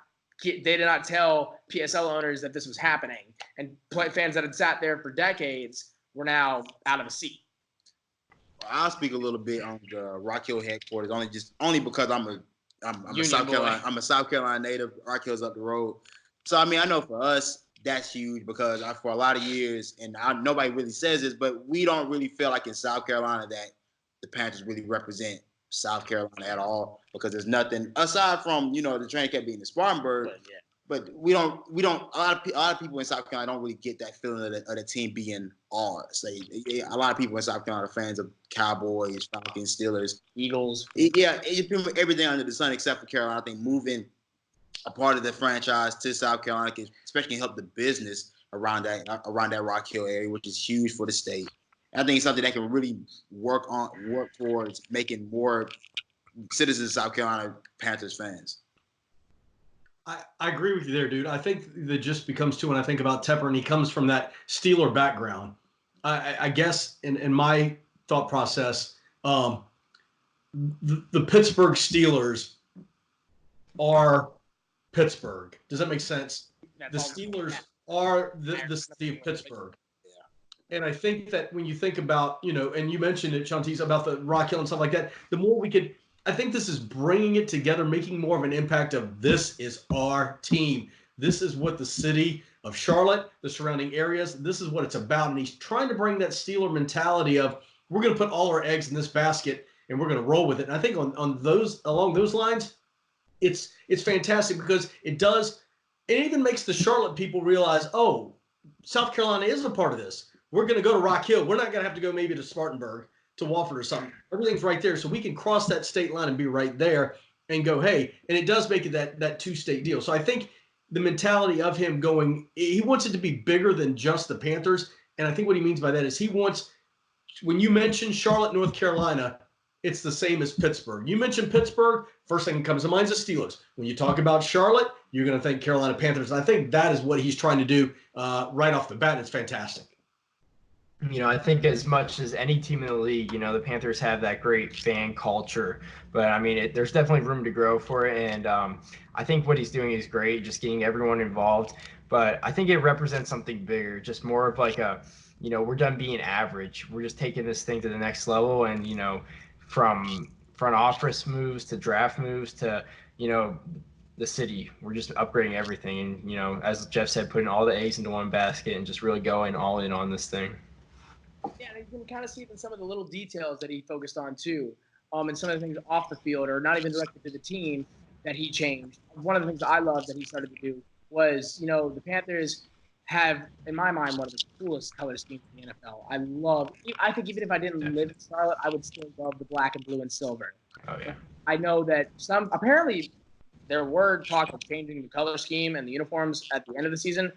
Speaker 2: tell PSL owners that this was happening, and fans that had sat there for decades were now out of a seat.
Speaker 4: I'll speak a little bit on the Rock Hill headquarters, only because I'm a South Carolina native. Rock Hill's up the road, so I mean I know for us that's huge because for a lot of years, and nobody really says this, but we don't really feel like in South Carolina that the Panthers really represent South Carolina at all, because there's nothing aside from the training camp being in Spartanburg. But we don't. A lot of people in South Carolina don't really get that feeling of the team being ours. A lot of people in South Carolina are fans of Cowboys, Falcons, Steelers,
Speaker 2: Eagles.
Speaker 4: Yeah, it's pretty much everything under the sun except for Carolina. I think moving a part of the franchise to South Carolina can especially help the business around that Rock Hill area, which is huge for the state. I think it's something that can really work towards making more citizens of South Carolina Panthers fans.
Speaker 5: I agree with you there, dude. I think that just becomes too when I think about Tepper, and he comes from that Steeler background. I guess in my thought process, the Pittsburgh Steelers are Pittsburgh. Does that make sense? The Steelers are the city of Pittsburgh. And I think that when you think about, and you mentioned it, Shantice, about the Rock Hill and stuff like that, the more we could, I think this is bringing it together, making more of an impact of this is our team. This is what the city of Charlotte, the surrounding areas, this is what it's about. And he's trying to bring that Steeler mentality of we're going to put all our eggs in this basket and we're going to roll with it. And I think along those lines, it's fantastic because it even makes the Charlotte people realize, oh, South Carolina is a part of this. We're going to go to Rock Hill. We're not going to have to go maybe to Spartanburg, to Wofford or something. Everything's right there. So we can cross that state line and be right there and go, hey, and it does make it that two-state deal. So I think the mentality of him he wants it to be bigger than just the Panthers. And I think what he means by that is he wants, when you mention Charlotte, North Carolina, it's the same as Pittsburgh. You mention Pittsburgh, first thing that comes to mind is the Steelers. When you talk about Charlotte, you're going to think Carolina Panthers. And I think that is what he's trying to do right off the bat. It's fantastic.
Speaker 3: I think as much as any team in the league, the Panthers have that great fan culture. But, I mean, there's definitely room to grow for it. And I think what he's doing is great, just getting everyone involved. But I think it represents something bigger, just more of like we're done being average. We're just taking this thing to the next level. And, from front office moves to draft moves to, the city, we're just upgrading everything. And, as Jeff said, putting all the eggs into one basket and just really going all in on this thing.
Speaker 2: Yeah, and you can kind of see it in some of the little details that he focused on too, and some of the things off the field or not even directed to the team that he changed. One of the things I love that he started to do was, the Panthers have, in my mind, one of the coolest color schemes in the NFL. I think even if I didn't live in Charlotte, I would still love the black and blue and silver.
Speaker 3: Oh yeah.
Speaker 2: I know that apparently there were talk of changing the color scheme and the uniforms at the end of the season.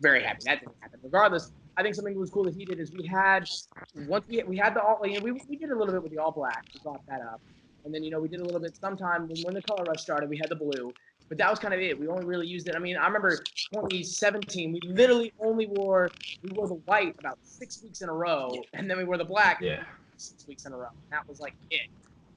Speaker 2: Very happy that didn't happen. Regardless, I think something that was cool that he did is we had the all. We did a little bit with the all black. We brought that up, And then, we did a little bit sometime when the color rush started, we had the blue. But that was kind of it. We only really used it. I mean, I remember 2017, we literally only wore the white about 6 weeks in a row, and then we wore the black 6 weeks in a row. And that was like it.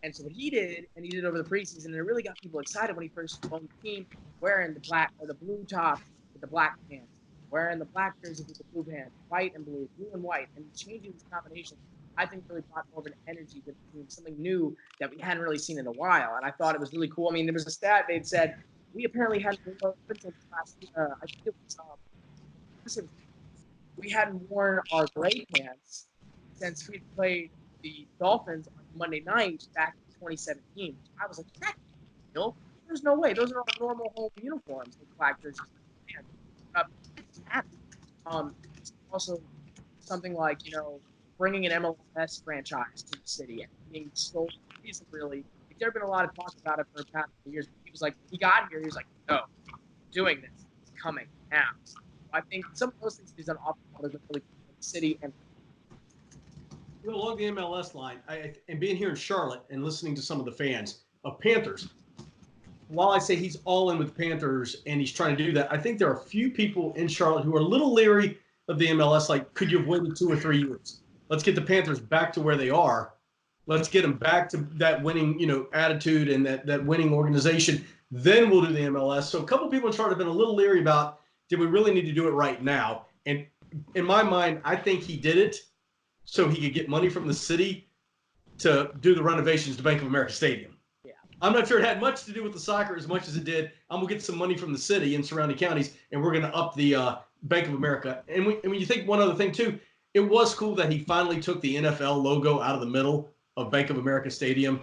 Speaker 2: And so what he did, and he did over the preseason, and it really got people excited when he first owned the team, wearing the black or the blue top with the black pants, wearing the black jersey with the blue pants, white and blue and white, and changing these combinations. I think really brought more of an energy to the team, something new that we hadn't really seen in a while. And I thought it was really cool. I mean, there was a stat they'd said we apparently hadn't worn I think it was we hadn't worn our gray pants since we had played the Dolphins on Monday night back in 2017. I was like, there's no way. Those are our normal home uniforms, like black jerseys. Also, something like, bringing an MLS franchise to the city and being so really. There's been a lot of talk about it for the past few years. He was like, he got here, he was like, no, I'm doing this. It's coming now. So I think some of those things he's done off the field really cool for the city. And
Speaker 5: along the MLS line, and being here in Charlotte and listening to some of the fans of Panthers, while I say he's all in with the Panthers and he's trying to do that, I think there are a few people in Charlotte who are a little leery of the MLS. Like, could you have waited 2 or 3 years? Let's get the Panthers back to where they are. Let's get them back to that winning, attitude and that winning organization. Then we'll do the MLS. So a couple of people in Charlotte have been a little leery about, did we really need to do it right now? And in my mind, I think he did it so he could get money from the city to do the renovations to Bank of America Stadium.
Speaker 2: Yeah.
Speaker 5: I'm not sure it had much to do with the soccer as much as it did. I'm going to get some money from the city and surrounding counties, and we're going to up the Bank of America. And when you think one other thing, too, it was cool that he finally took the NFL logo out of the middle of Bank of America Stadium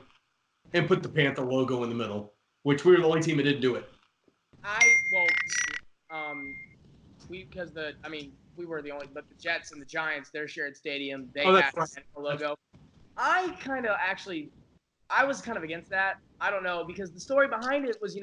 Speaker 5: and put the Panther logo in the middle, which we were the only team that didn't do it.
Speaker 2: We were the only, but the Jets and the Giants, their shared stadium, they
Speaker 5: Oh,
Speaker 2: had
Speaker 5: that's
Speaker 2: the
Speaker 5: right.
Speaker 2: logo. I was kind of against that. I don't know, because the story behind it was, I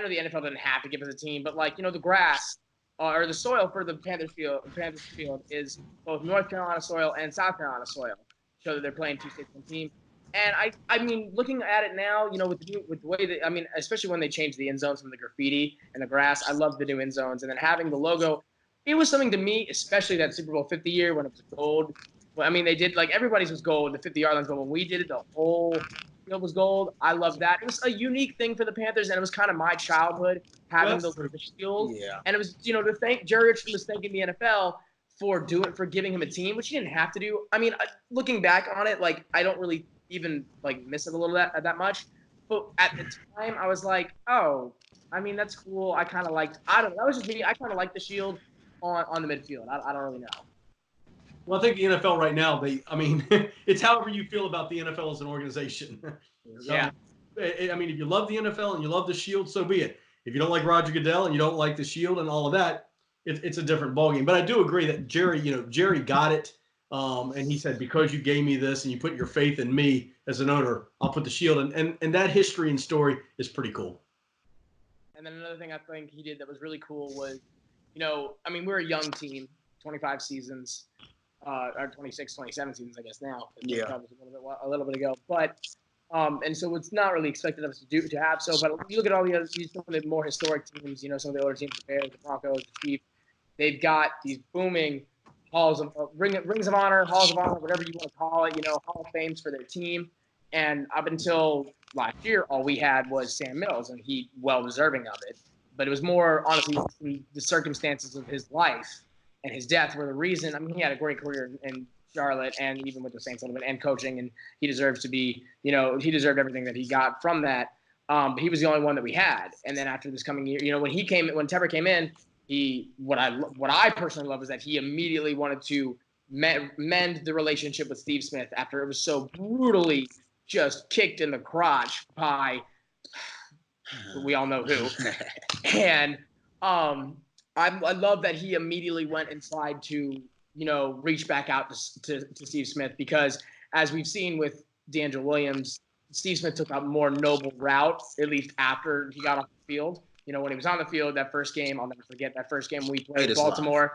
Speaker 2: know the NFL didn't have to give us a team, but the grass or the soil for the Panthers field is both North Carolina soil and South Carolina soil, so that they're playing 2 states on team. And I mean, looking at it now, with the way that, especially when they changed the end zones from the graffiti and the grass, I love the new end zones. And then having the logo, it was something to me, especially that Super Bowl 50 year when it was gold. Well, they did, everybody's was gold, the 50-yard line, but when we did it, the whole field was gold. I love that. It was a unique thing for the Panthers, and it was kind of my childhood having the shield.
Speaker 4: Yeah.
Speaker 2: And it was, to thank Jerry Richardson was thanking the NFL for giving him a team, which he didn't have to do. Looking back on it, I don't really even miss it a little that much. But at the time, I was like, oh, that's cool. I kind of liked. I don't know. That was just me. I kind of liked the shield on the midfield. I don't really know.
Speaker 5: Well, I think the NFL right now, it's however you feel about the NFL as an organization.
Speaker 2: Yeah.
Speaker 5: If you love the NFL and you love the Shield, so be it. If you don't like Roger Goodell and you don't like the Shield and all of that, it's a different ballgame. But I do agree that Jerry got it. And he said, because you gave me this and you put your faith in me as an owner, I'll put the Shield. And that history and story is pretty cool.
Speaker 2: And then another thing I think he did that was really cool was, we're a young team, 25 seasons, or 26, 27 seasons, I guess now.
Speaker 4: Yeah.
Speaker 2: A little bit ago. But, and so it's not really expected of us to have so. But you look at all the other, some of the more historic teams, some of the older teams, the Bears, the Broncos, the Chiefs, they've got these booming rings of honor, halls of honor, whatever you want to call it, Hall of Fames for their team. And up until last year, all we had was Sam Mills, and he well deserving of it. But it was more, honestly, the circumstances of his life and his death were the reason. He had a great career in Charlotte and even with the Saints a little bit and coaching, and he deserves to be, he deserved everything that he got from that. But he was the only one that we had. And then after this coming year, when Tepper came in, what I personally love is that he immediately wanted to mend the relationship with Steve Smith after it was so brutally just kicked in the crotch by we all know who. And I love that he immediately went inside to reach back out to Steve Smith, because as we've seen with D'Angelo Williams, Steve Smith took a more noble route, at least after he got off the field. When he was on the field, that first game, I'll never forget that first game we played Baltimore,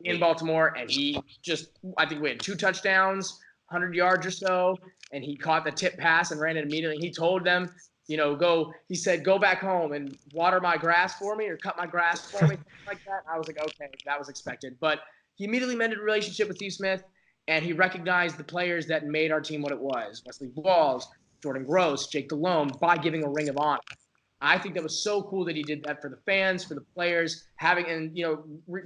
Speaker 2: and he just, I think we had 2 touchdowns, 100 yards or so, and he caught the tip pass and ran it immediately. He told them, he said, go back home and water my grass for me or cut my grass for me, something like that. I was like, okay, that was expected. But he immediately mended a relationship with Steve Smith, and he recognized the players that made our team what it was. Wesley Walls, Jordan Gross, Jake Delhomme, by giving a Ring of Honor. I think that was so cool that he did that for the fans, for the players,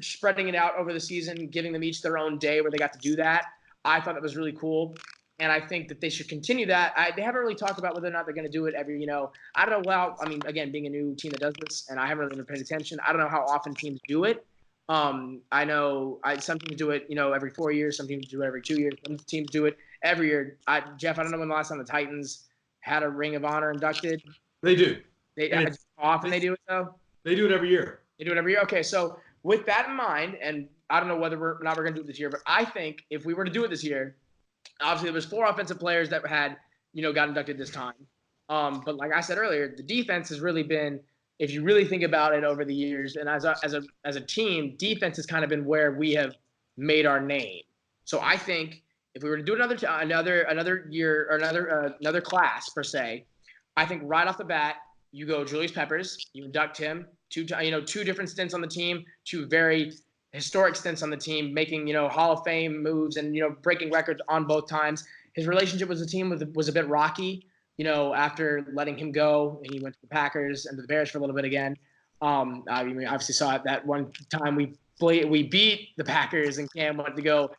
Speaker 2: spreading it out over the season, giving them each their own day where they got to do that. I thought that was really cool. And I think that they should continue that. They haven't really talked about whether or not they're going to do it every, I don't know. Well, I mean, again, being a new team that does this, and I haven't really been paying attention, I don't know how often teams do it. I know some teams do it, every 4 years. Some teams do it every 2 years. Some teams do it every year. Jeff, I don't know when the last time the Titans had a Ring of Honor inducted.
Speaker 5: They do.
Speaker 2: How often they do it, though?
Speaker 5: They do it every year.
Speaker 2: They do it every year? Okay, so with that in mind, and I don't know whether we're going to do it this year, but I think if we were to do it this year, obviously there was 4 offensive players that had, got inducted this time. But like I said earlier, the defense has really been, if you really think about it over the years, and as a team, defense has kind of been where we have made our name. So I think if we were to do another year or another class per se, I think right off the bat, you go Julius Peppers, you induct him, 2 different stints on the team, 2 very historic stints on the team, making, Hall of Fame moves and, breaking records on both times. His relationship with the team was a bit rocky, after letting him go, and he went to the Packers and the Bears for a little bit again. I mean, we obviously saw it that one time we beat the Packers and Cam went to go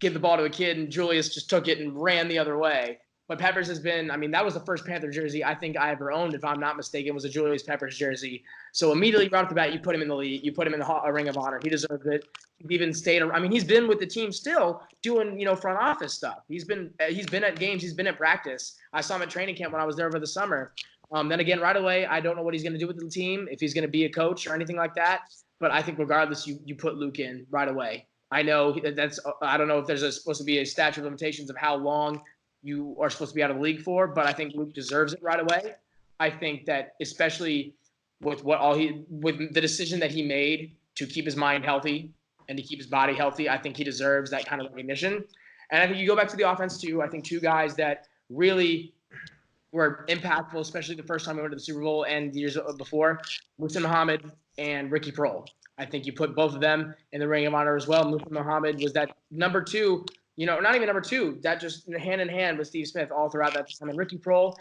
Speaker 2: give the ball to a kid and Julius just took it and ran the other way. But Peppers has been, that was the first Panther jersey I think I ever owned, if I'm not mistaken, was a Julius Peppers jersey. So immediately right off the bat, you put him in the league. You put him in the Ring of Honor. He deserves it. He even stayed. He's been with the team still doing, front office stuff. He's been at games. He's been at practice. I saw him at training camp when I was there over the summer. Then again, right away, I don't know what he's going to do with the team, if he's going to be a coach or anything like that. But I think regardless, you put Luke in right away. I know I don't know if there's supposed to be a statute of limitations of how long you are supposed to be out of the league for, but I think Luke deserves it right away. I think that especially with with the decision that he made to keep his mind healthy and to keep his body healthy, I think he deserves that kind of recognition. And I think you go back to the offense too. I think 2 guys that really were impactful, especially the first time we went to the Super Bowl and the years before, Muhsin Muhammad and Ricky Prohl. I think you put both of them in the Ring of Honor as well. Muhsin Muhammad was that number 2. Not even number 2, that just hand in hand with Steve Smith all throughout that time. And Ricky Prohl,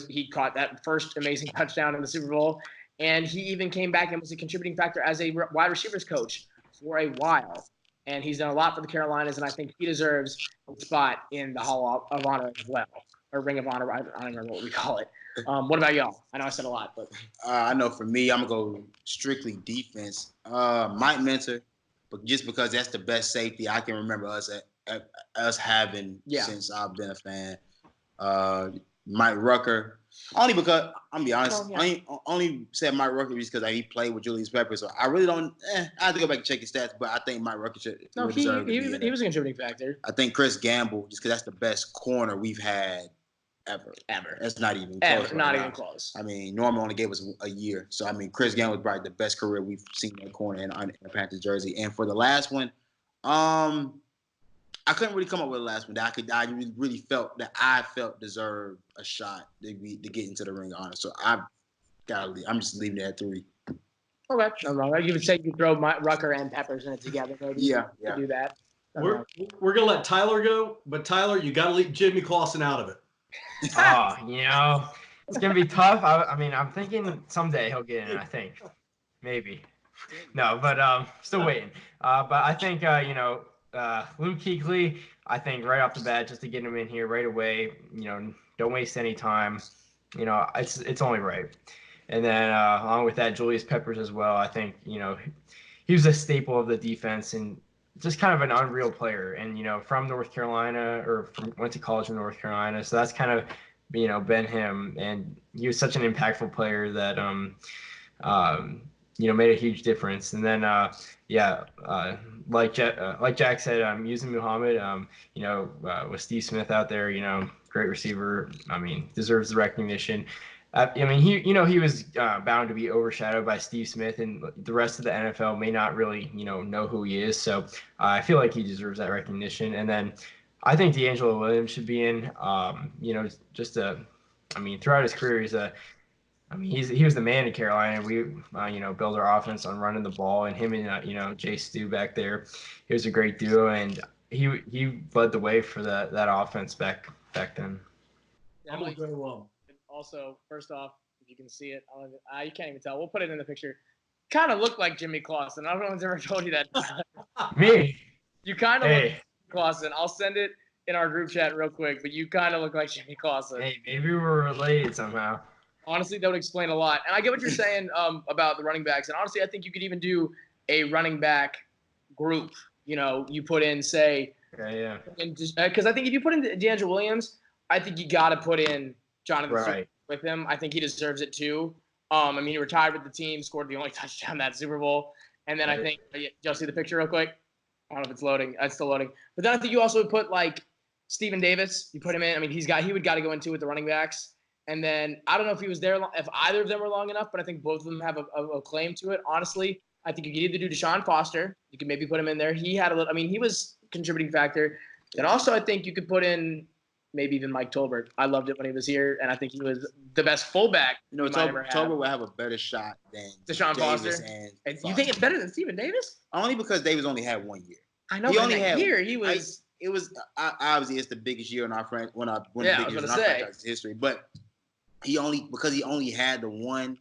Speaker 2: he caught that first amazing touchdown in the Super Bowl. And he even came back and was a contributing factor as a wide receivers coach for a while. And he's done a lot for the Carolinas, and I think he deserves a spot in the Hall of Honor as well. Or Ring of Honor, I don't remember what we call it. What about y'all? I know I said a lot, but.
Speaker 4: I know for me, I'm going to go strictly defense. Mike Mentor, but just because that's the best safety I can remember us having since I've been a fan. Mike Rucker, only because I'm gonna be honest, I only said Mike Rucker because he played with Julius Peppers. So I really don't. I have to go back and check his stats, but I think Mike Rucker should.
Speaker 2: No, he was a contributing factor.
Speaker 4: I think Chris Gamble, just because that's the best corner we've had ever. That's not even close.
Speaker 2: Not even close.
Speaker 4: Norman only gave us a year, so Chris Gamble was probably the best career we've seen in a corner in a Panthers jersey. And for the last one, I couldn't really come up with the last one that I really felt deserved a shot to get into the Ring of Honor. So I'm just leaving it at 3.
Speaker 2: Okay, no wrong. You would say you throw Rucker and Peppers in it together. Maybe
Speaker 4: yeah.
Speaker 2: Do that.
Speaker 5: We're gonna let Tyler go, but Tyler, you got to leave Jimmy Clausen out of it.
Speaker 3: It's gonna be tough. I'm thinking someday he'll get in. I think, maybe. No, but still waiting. But I think Luke Kuechly, I think right off the bat, just to get him in here right away, don't waste any time. It's only right. And then along with that, Julius Peppers as well. I think, he was a staple of the defense and just kind of an unreal player. And, from North Carolina went to college in North Carolina. So that's kind of, been him. And he was such an impactful player that, made a huge difference. And then, like Jack said, Muhsin Muhammad, with Steve Smith out there, great receiver. Deserves the recognition. He was bound to be overshadowed by Steve Smith, and the rest of the NFL may not really, know who he is. So I feel like he deserves that recognition. And then I think D'Angelo Williams should be in. Throughout his career, he was the man in Carolina. We, built our offense on running the ball, and him and Jay Stu back there, he was a great duo, and he led the way for that offense back then.
Speaker 5: I'm gonna go.
Speaker 2: Also, first off, if you can see it, you can't even tell. We'll put it in the picture. Kind of look like Jimmy Clausen. I don't know if anyone's ever told you that.
Speaker 3: Me?
Speaker 2: You kind of look like Jimmy Clausen. I'll send it in our group chat real quick, but you kind of look like Jimmy Clausen.
Speaker 3: Hey, maybe we're related somehow.
Speaker 2: Honestly, that would explain a lot. And I get what you're saying about the running backs. And honestly, I think you could even do a running back group. You put in, say, because I think if you put in D'Angelo Williams, I think you got to put in Jonathan Stewart with him. I think he deserves it too. He retired with the team, scored the only touchdown that Super Bowl. And then I think, y'all see the picture real quick? I don't know if it's loading. It's still loading. But then I think you also would put like Steven Davis. You put him in. He would got to go in too with the running backs. And then I don't know if he was there, if either of them were long enough, but I think both of them have a claim to it. Honestly, I think you could either do Deshaun Foster. You could maybe put him in there. He had he was a contributing factor. And also I think you could put in maybe even Mike Tolbert. I loved it when he was here, and I think he was the best fullback.
Speaker 4: Tolbert would have a better shot than
Speaker 2: Deshaun
Speaker 4: Davis
Speaker 2: Foster.
Speaker 4: And
Speaker 2: you think it's better than Steven Davis?
Speaker 4: Only because Davis only had 1 year.
Speaker 2: I know. He only had year. He was.
Speaker 4: It was obviously it's the biggest year in our franchise history, but he only had the one.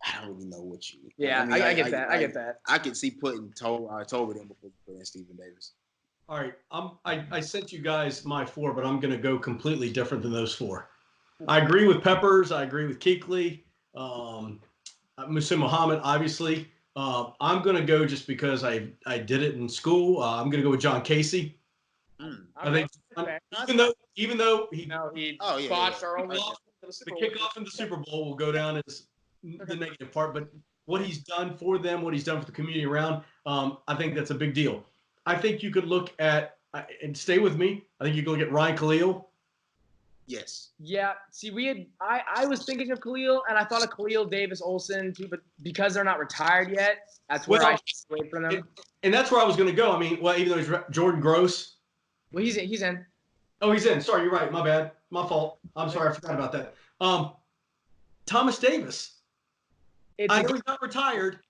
Speaker 4: I don't really know what you.
Speaker 2: Yeah, I get that. I get that.
Speaker 4: I could see putting Tolbert in before putting Steven Davis.
Speaker 5: All right, I sent you guys my 4, but I'm going to go completely different than those 4. I agree with Peppers. I agree with Kuechly. Musa Muhammad, obviously. I'm going to go just because I did it in school. I'm going to go with John Casey. I think even though he
Speaker 2: botched our only
Speaker 5: the kickoff in the Super Bowl will go down as the negative part, but what he's done for them, what he's done for the community around, I think that's a big deal. I think you could look at, and stay with me, I think you could look at Ryan Khalil.
Speaker 4: Yes.
Speaker 2: Yeah. See, I was thinking of Khalil, and I thought of Khalil Davis Olsen too, but because they're not retired yet, that's where I wait for them.
Speaker 5: And that's where I was going to go. Even though he's Jordan Gross.
Speaker 2: Well, he's in.
Speaker 5: Oh, he's in. Sorry, you're right. My bad. My fault. I'm sorry. I forgot about that. Thomas Davis. I know he's not retired,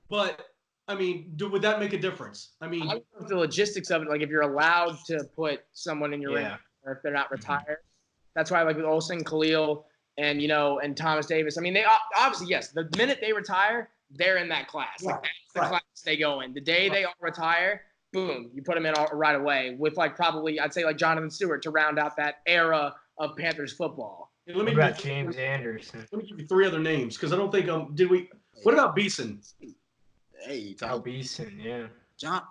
Speaker 5: but would that make a difference? I don't know
Speaker 2: the logistics of it, like if you're allowed to put someone in your ring, or if they're not retired. That's why, like with Olsen, Khalil, and and Thomas Davis. They obviously, yes. The minute they retire, they're in that class. Like that's the class they go in. The day they all retire, boom, you put them in right away. With probably, I'd say Jonathan Stewart to round out that era of Panthers football.
Speaker 3: What about James Anderson?
Speaker 5: Let me give you 3 other names because I don't think did we. What about Beeson?
Speaker 4: Hey,
Speaker 3: Beeson, yeah.
Speaker 2: John,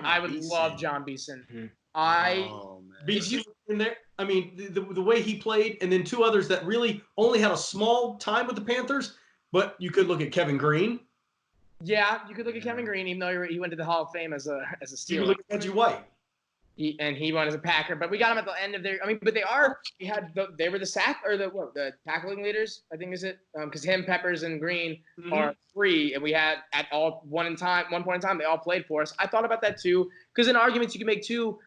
Speaker 2: I would love John Beeson.
Speaker 3: Mm-hmm.
Speaker 5: Beeson in there. The way he played, and then 2 others that really only had a small time with the Panthers. But you could look at Kevin Green.
Speaker 2: Yeah, you could look at Kevin Green, even though he went to the Hall of Fame as a Steeler.
Speaker 5: You could look at Reggie White.
Speaker 2: He went as a Packer, but we got him at the end of their. But they were the tackling leaders. I think is it because him, Peppers, and Green are 3, and we had at one point in time they all played for us. I thought about that too because in arguments you can make 2,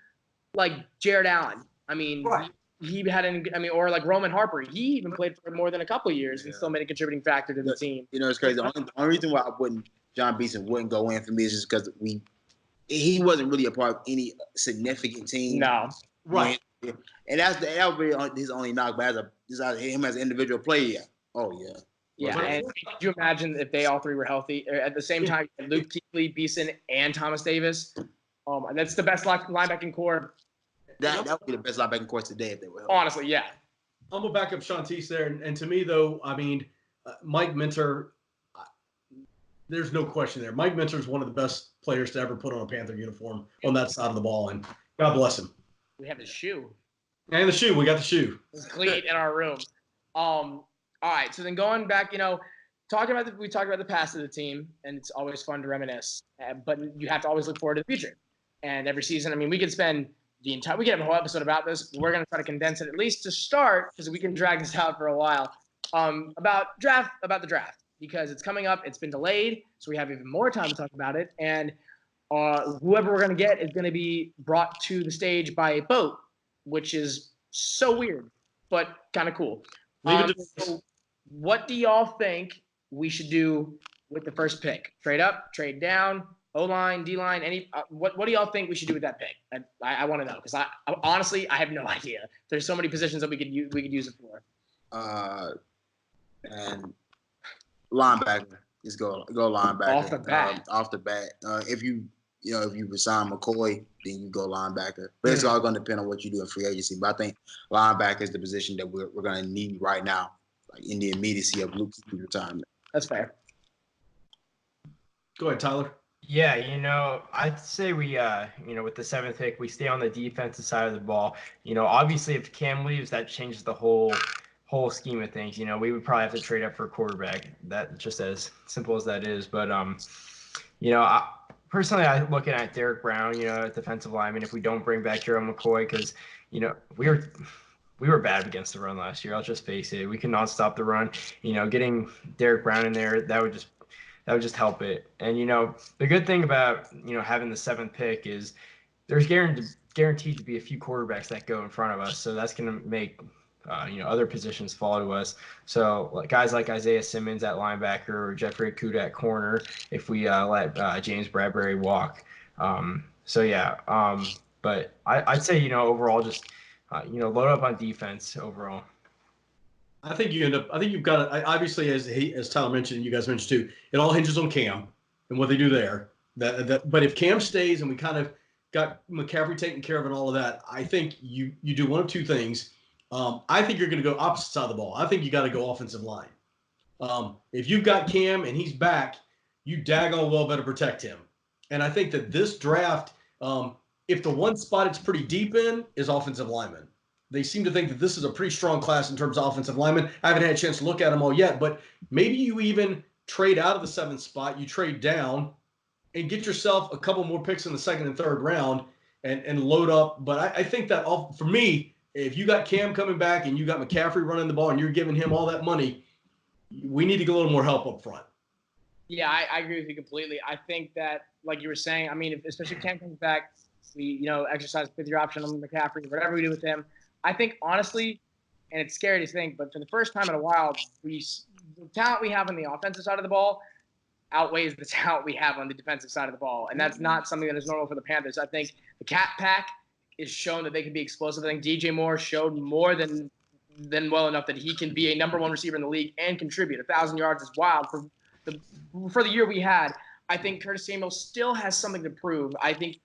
Speaker 2: like Jared Allen. He had or like Roman Harper. He even played for more than a couple of years and still made a contributing factor to the team.
Speaker 4: It's crazy. The only reason why John Beeson wouldn't go in for me is just because he wasn't really a part of any significant team.
Speaker 2: No.
Speaker 5: Right.
Speaker 4: And that would be his only knock, but him as an individual player, oh, yeah.
Speaker 2: Yeah, and could you imagine if they all 3 were healthy? At the same time, Luke Kuechly, Beeson, and Thomas Davis. And that's the best linebacking core.
Speaker 4: That would be the best linebacking core today if they were healthy.
Speaker 2: Honestly, yeah.
Speaker 5: I'm going to back up Shantice there. And to me, though, Mike Minter, there's no question there. Mike Minter is one of the best players to ever put on a Panther uniform on that side of the ball, and God bless him.
Speaker 2: We have the shoe.
Speaker 5: And the shoe. We got the shoe.
Speaker 2: It's clean in our room. All right. So then going back, we talked about the past of the team, and it's always fun to reminisce. But you have to always look forward to the future. And every season, we could spend we could have a whole episode about this. We're going to try to condense it at least to start because we can drag this out for a while. About the draft because it's coming up. It's been delayed, so we have even more time to talk about it. And whoever we're going to get is going to be brought to the stage by a boat, which is so weird, but kind of cool.
Speaker 5: Leave it to
Speaker 2: So what do y'all think we should do with the first pick? Trade up, trade down, O-line, D-line, any what do y'all think we should do with that pick? I want to know because I honestly I have no idea. There's so many positions that we could use it for.
Speaker 4: And linebacker. Just go linebacker.
Speaker 2: Off the bat.
Speaker 4: Off the bat. If you resign McCoy, then you go linebacker. But it's all going to depend on what you do in free agency. But I think linebacker is the position that we're going to need right now, like in the immediacy of Luke's retirement.
Speaker 2: That's fair.
Speaker 5: Go ahead, Tyler.
Speaker 3: Yeah, I'd say we, with the 7th pick, we stay on the defensive side of the ball. Obviously if Cam leaves, that changes the whole scheme of things. We would probably have to trade up for a quarterback. That just as simple as that is. But personally, I'm looking at Derek Brown, at defensive lineman. If we don't bring back Jerome McCoy, because we were bad against the run last year. I'll just face it. We could not stop the run. Getting Derek Brown in there, that would just help it. And the good thing about having the 7th pick is there's guaranteed to be a few quarterbacks that go in front of us. So that's going to make other positions fall to us. So guys like Isaiah Simmons at linebacker or Jeffrey Okudah at corner, if we let James Bradbury walk. But I'd say, overall, just, load up on defense overall.
Speaker 5: I think you've got to, obviously, as Tyler mentioned, you guys mentioned too, it all hinges on Cam and what they do there. But if Cam stays and we kind of got McCaffrey taken care of and all of that, I think you do one of two things. I think you're going to go opposite side of the ball. I think you got to go offensive line. If you've got Cam and he's back, you daggone well better protect him. And I think that this draft, if the one spot it's pretty deep in is offensive lineman. They seem to think that this is a pretty strong class in terms of offensive linemen. I haven't had a chance to look at them all yet, but maybe you even trade out of the 7th spot, you trade down and get yourself a couple more picks in the 2nd and 3rd round and load up. But I think that for me, if you got Cam coming back and you got McCaffrey running the ball and you're giving him all that money, we need to get a little more help up front.
Speaker 2: Yeah, I agree with you completely. I think that, like you were saying, especially if Cam comes back, we, exercise 5th-year option on McCaffrey, whatever we do with him. I think, honestly, and it's scary to think, but for the first time in a while, the talent we have on the offensive side of the ball outweighs the talent we have on the defensive side of the ball. And that's not something that is normal for the Panthers. I think the Cat Pack is shown that they can be explosive. I think DJ Moore showed more than well enough that he can be a number 1 receiver in the league and contribute. 1,000 yards is wild for the year we had. I think Curtis Samuel still has something to prove. I think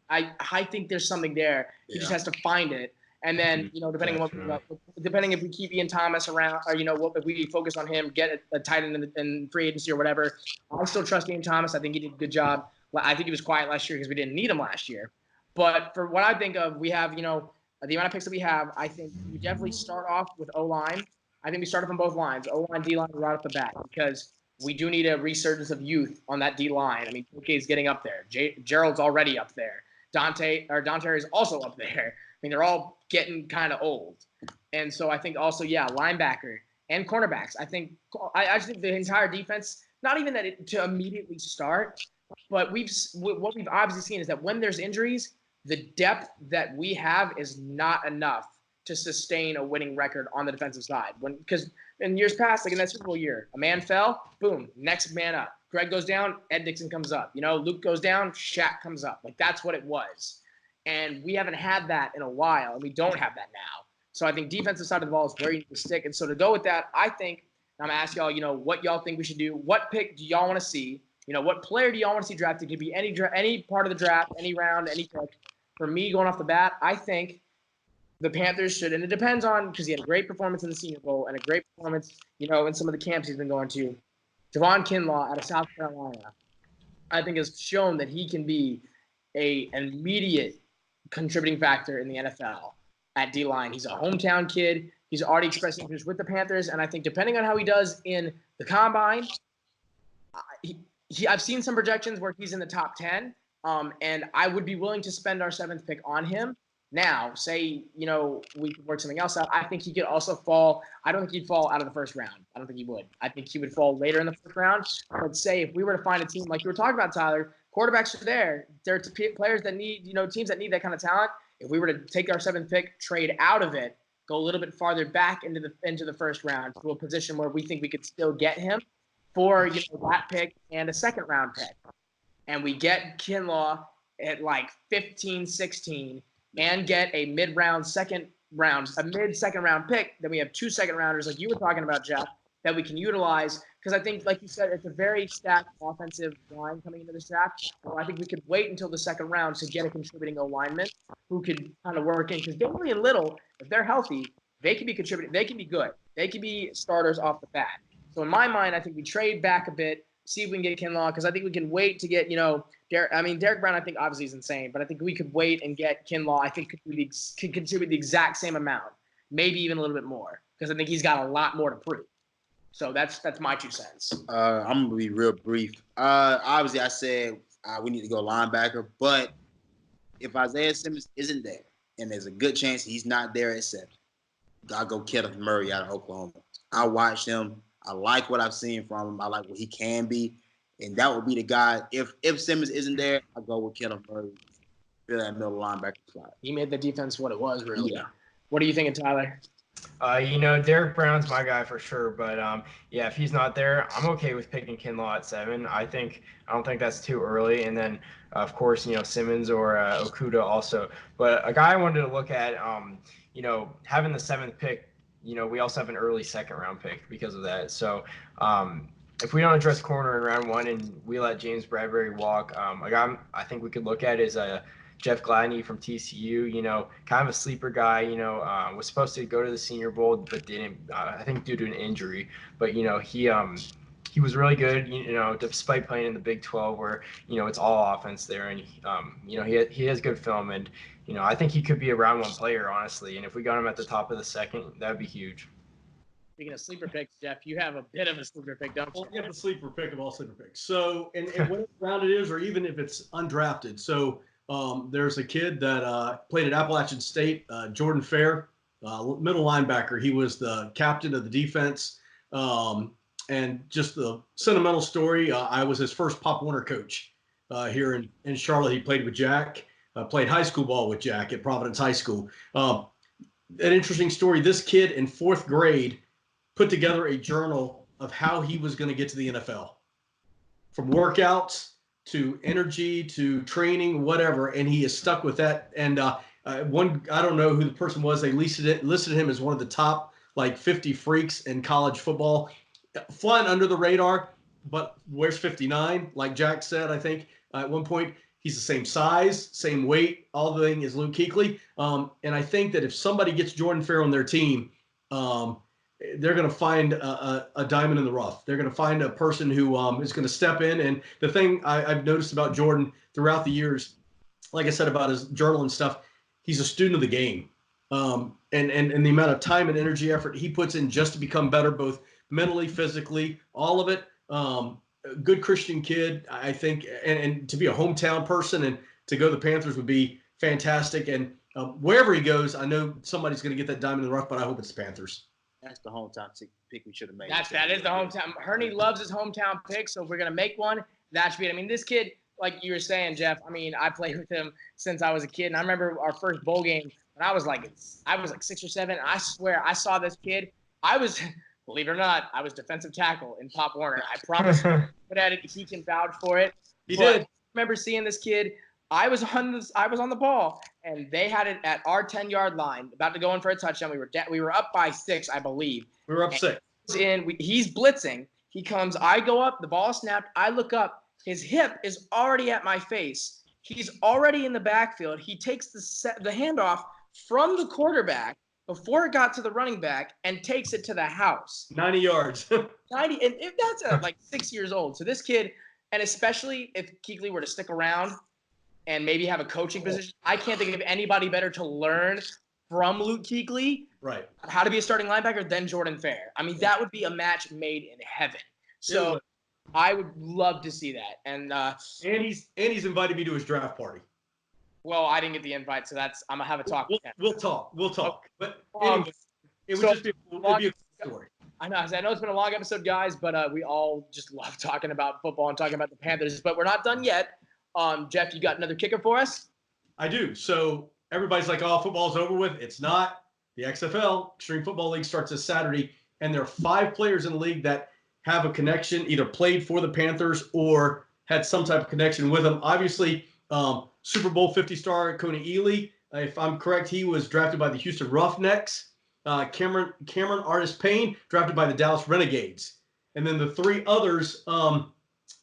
Speaker 2: there's something there. He just has to find it. And then, depending if we keep Ian Thomas around, or if we focus on him, get a tight end in free agency or whatever. I still trust Ian Thomas. I think he did a good job. I think he was quiet last year because we didn't need him last year. But for what I think of, we have, the amount of picks that we have, I think we definitely start off with O-line. I think we start off on both lines, O-line, D-line, right off the bat, because we do need a resurgence of youth on that D-line. TK is getting up there. Gerald's already up there. Dante is also up there. They're all getting kind of old. And so I think also, linebacker and cornerbacks. I just think the entire defense, not even to immediately start, but what we've obviously seen is that when there's injuries, the depth that we have is not enough to sustain a winning record on the defensive side. Because in years past, like in that Super Bowl year, a man fell, boom, next man up. Greg goes down, Ed Dixon comes up. Luke goes down, Shaq comes up. That's what it was. And we haven't had that in a while, and we don't have that now. So I think defensive side of the ball is where you need to stick. And so to go with that, I think I'm going to ask y'all, what y'all think we should do. What pick do y'all want to see? What player do y'all want to see drafted? It could be any part of the draft, any round, any pick. For me, going off the bat, I think the Panthers should, and it depends on, because he had a great performance in the Senior Bowl and a great performance, in some of the camps he's been going to. Javon Kinlaw out of South Carolina, I think has shown that he can be an immediate contributing factor in the NFL at D-line. He's a hometown kid. He's already expressed interest with the Panthers, and I think depending on how he does in the Combine, I've seen some projections where he's in the top 10, and I would be willing to spend our 7th pick on him. Now, say, we could work something else out. I think he could also fall. I don't think he'd fall out of the 1st round. I don't think he would. I think he would fall later in the 1st round. But say if we were to find a team like you were talking about, Tyler, quarterbacks are there. They're players that need, teams that need that kind of talent. If we were to take our 7th pick, trade out of it, go a little bit farther back into the first round to a position where we think we could still get him for that pick and a 2nd round pick, and we get Kinlaw at like 15, 16, and get a mid-second round pick, then we have 2 second rounders, like you were talking about, Jeff, that we can utilize. Because I think, like you said, it's a very stacked offensive line coming into this draft. Well, I think we could wait until the 2nd round to get a contributing O-lineman who could kind of work in. Because Daly and Little, if they're healthy, they can be contributing. They can be good. They can be starters off the bat. So in my mind, I think we trade back a bit, see if we can get Kinlaw, because I think we can wait to get, Derek Brown, I think obviously is insane, but I think we could wait and get Kinlaw. I think could contribute the exact same amount, maybe even a little bit more, because I think he's got a lot more to prove. So that's my 2 cents.
Speaker 4: I'm gonna be real brief. Obviously, I said we need to go linebacker, but if Isaiah Simmons isn't there, and there's a good chance he's not there at 7, I'll go Kenneth Murray out of Oklahoma. I watched him. I like what I've seen from him. I like what he can be, and that would be the guy. If Simmons isn't there, I go with Kenneth Murray. Fill that middle linebacker slot.
Speaker 2: He made the defense what it was, really.
Speaker 4: Yeah.
Speaker 2: What are you thinking, Tyler?
Speaker 3: Derek Brown's my guy for sure, but if he's not there, I'm okay with picking Kinlaw at 7. I don't think that's too early, and then of course Simmons or Okuda also. But a guy I wanted to look at, having the 7th pick, we also have an early 2nd round pick because of that. So if we don't address corner in round 1 and we let James Bradbury walk, a guy I think we could look at is Jeff Gladney from TCU, kind of a sleeper guy, was supposed to go to the Senior Bowl, but didn't, I think due to an injury. But, he was really good, despite playing in the Big 12 where, it's all offense there. And, he has good film. And, I think he could be a round 1 player, honestly. And if we got him at the top of the 2nd, that would be huge.
Speaker 2: Speaking of sleeper picks, Jeff, you have a bit of a sleeper pick, don't you?
Speaker 5: Well, you have the sleeper pick of all sleeper picks. So, and whatever round it is, or even if it's undrafted. So, there's a kid that played at Appalachian State, Jordan Fair, middle linebacker. He was the captain of the defense. And just the sentimental story, I was his first Pop Warner coach here in Charlotte. He played with Jack, played high school ball with Jack at Providence High School. An interesting story, this kid in 4th grade put together a journal of how he was going to get to the NFL. From workouts to energy, to training, whatever, and he is stuck with that. And I don't know who the person was. They listed him as one of the top 50 freaks in college football, flying under the radar. But where's 59? Like Jack said, I think at one point he's the same size, same weight. All the thing is Luke Kuechly. And I think that if somebody gets Jordan Fair on their team, they're going to find a diamond in the rough. They're going to find a person who is going to step in. And the thing I've noticed about Jordan throughout the years, like I said about his journal and stuff, he's a student of the game. And the amount of time and energy, effort he puts in just to become better, both mentally, physically, all of it. A good Christian kid, I think, and to be a hometown person and to go to the Panthers would be fantastic. And wherever he goes, I know somebody's going to get that diamond in the rough, but I hope it's the Panthers.
Speaker 4: That's the hometown pick we should have made.
Speaker 2: That is the hometown. Herney loves his hometown pick, so if we're gonna make one, that should be it. I mean, this kid, like you were saying, Jeff. I mean, I played with him since I was a kid, and I remember our first bowl game when I was like 6 or 7. I swear, I saw this kid. I was, believe it or not, I was defensive tackle in Pop Warner. I promise. But at it, he can vouch for it.
Speaker 5: He did.
Speaker 2: I remember seeing this kid. I was on the ball, and they had it at our 10-yard line, about to go in for a touchdown. We were up by 6, I believe.
Speaker 5: We were up 6.
Speaker 2: He's blitzing. He comes. I go up. The ball snapped. I look up. His hip is already at my face. He's already in the backfield. He takes the handoff from the quarterback before it got to the running back and takes it to the house.
Speaker 5: 90 yards.
Speaker 2: 90, and if that's at like 6 years old. So this kid, and especially if Kuechly were to stick around and maybe have a coaching position, I can't think of anybody better to learn from Luke Kuechly,
Speaker 5: right,
Speaker 2: how to be a starting linebacker than Jordan Fair. I mean, that would be a match made in heaven. So I would love to see that. And
Speaker 5: he's invited me to his draft party.
Speaker 2: Well, I didn't get the invite, so I'm gonna have a talk.
Speaker 5: We'll talk.
Speaker 2: Okay.
Speaker 5: But anyway, it would just be a cool story.
Speaker 2: I know it's been a long episode, guys, but we all just love talking about football and talking about the Panthers. But we're not done yet. Jeff, you got another kicker for us?
Speaker 5: I do. So everybody's like, oh, football's over with. It's not. The XFL, Extreme Football League, starts this Saturday, and there are 5 players in the league that have a connection, either played for the Panthers or had some type of connection with them. Obviously, Super Bowl 50 star Coney Ely, if I'm correct, he was drafted by the Houston Roughnecks. Cameron Artis Payne, drafted by the Dallas Renegades. And then the 3 others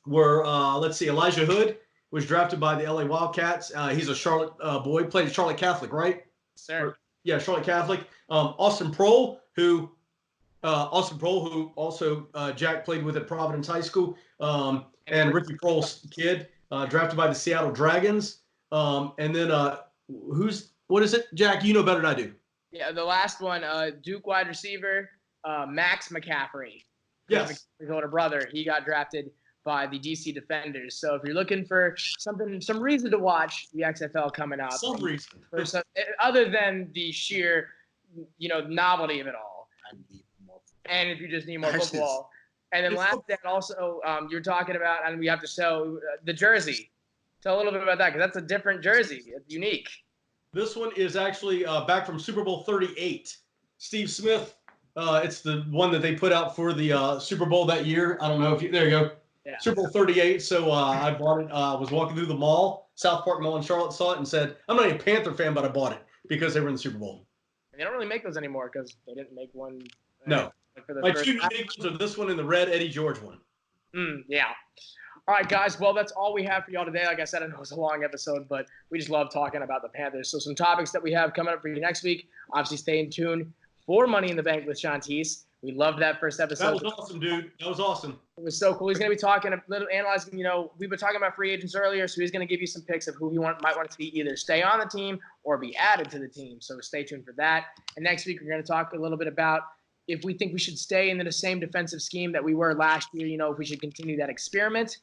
Speaker 5: were, Elijah Hood was drafted by the LA Wildcats. He's a Charlotte boy, played Charlotte Catholic, right?
Speaker 2: Sir.
Speaker 5: Yeah, Charlotte Catholic. Austin Prohl, who also Jack played with at Providence High School, and Ricky Prohl's kid, drafted by the Seattle Dragons. And then what is it, Jack? You know better than I do.
Speaker 2: Yeah, the last one, Duke wide receiver, Max McCaffrey.
Speaker 5: Yes.
Speaker 2: His older brother. He got drafted by the DC Defenders. So if you're looking for some reason to watch the XFL coming up,
Speaker 5: Some reason.
Speaker 2: other than the sheer, novelty of it all, and if you just need more football, and then last thing also, you're talking about, and we have to show the jersey. Tell a little bit about that because that's a different jersey. It's unique.
Speaker 5: This one is actually back from Super Bowl 38. Steve Smith. It's the one that they put out for the Super Bowl that year. I don't know if there you go. Yeah. Super Bowl 38. So I bought it. Was walking through the mall, South Park Mall in Charlotte, saw it and said, I'm not a Panther fan, but I bought it because they were in the Super Bowl.
Speaker 2: And they don't really make those anymore because they didn't make one.
Speaker 5: No. My 2 unique ones are this one and the red Eddie George one.
Speaker 2: Yeah. All right, guys. Well, that's all we have for y'all today. Like I said, I know it's a long episode, but we just love talking about the Panthers. So some topics that we have coming up for you next week. Obviously, stay in tune for Money in the Bank with Shantice. We loved that first episode.
Speaker 5: That was awesome, dude. That was awesome.
Speaker 2: It was so cool. He's going to be talking, analyzing, we've been talking about free agents earlier, so he's going to give you some picks of who he might want to see either stay on the team or be added to the team. So stay tuned for that. And next week, we're going to talk a little bit about if we think we should stay in the same defensive scheme that we were last year, if we should continue that experiment.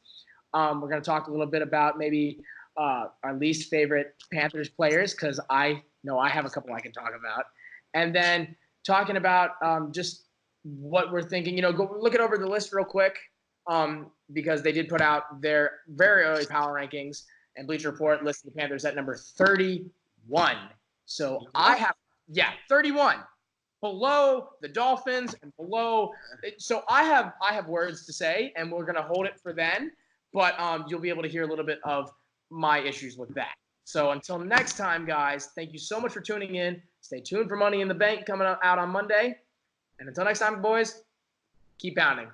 Speaker 2: We're going to talk a little bit about maybe our least favorite Panthers players because I know I have a couple I can talk about. And then talking about just what we're thinking, go look it over the list real quick because they did put out their very early power rankings and Bleacher Report listed the Panthers at number 31. So I have, 31 below the Dolphins and below. So I have words to say and we're going to hold it for then, but you'll be able to hear a little bit of my issues with that. So until next time, guys, thank you so much for tuning in. Stay tuned for Money in the Bank coming out on Monday. And until next time, boys, keep pounding.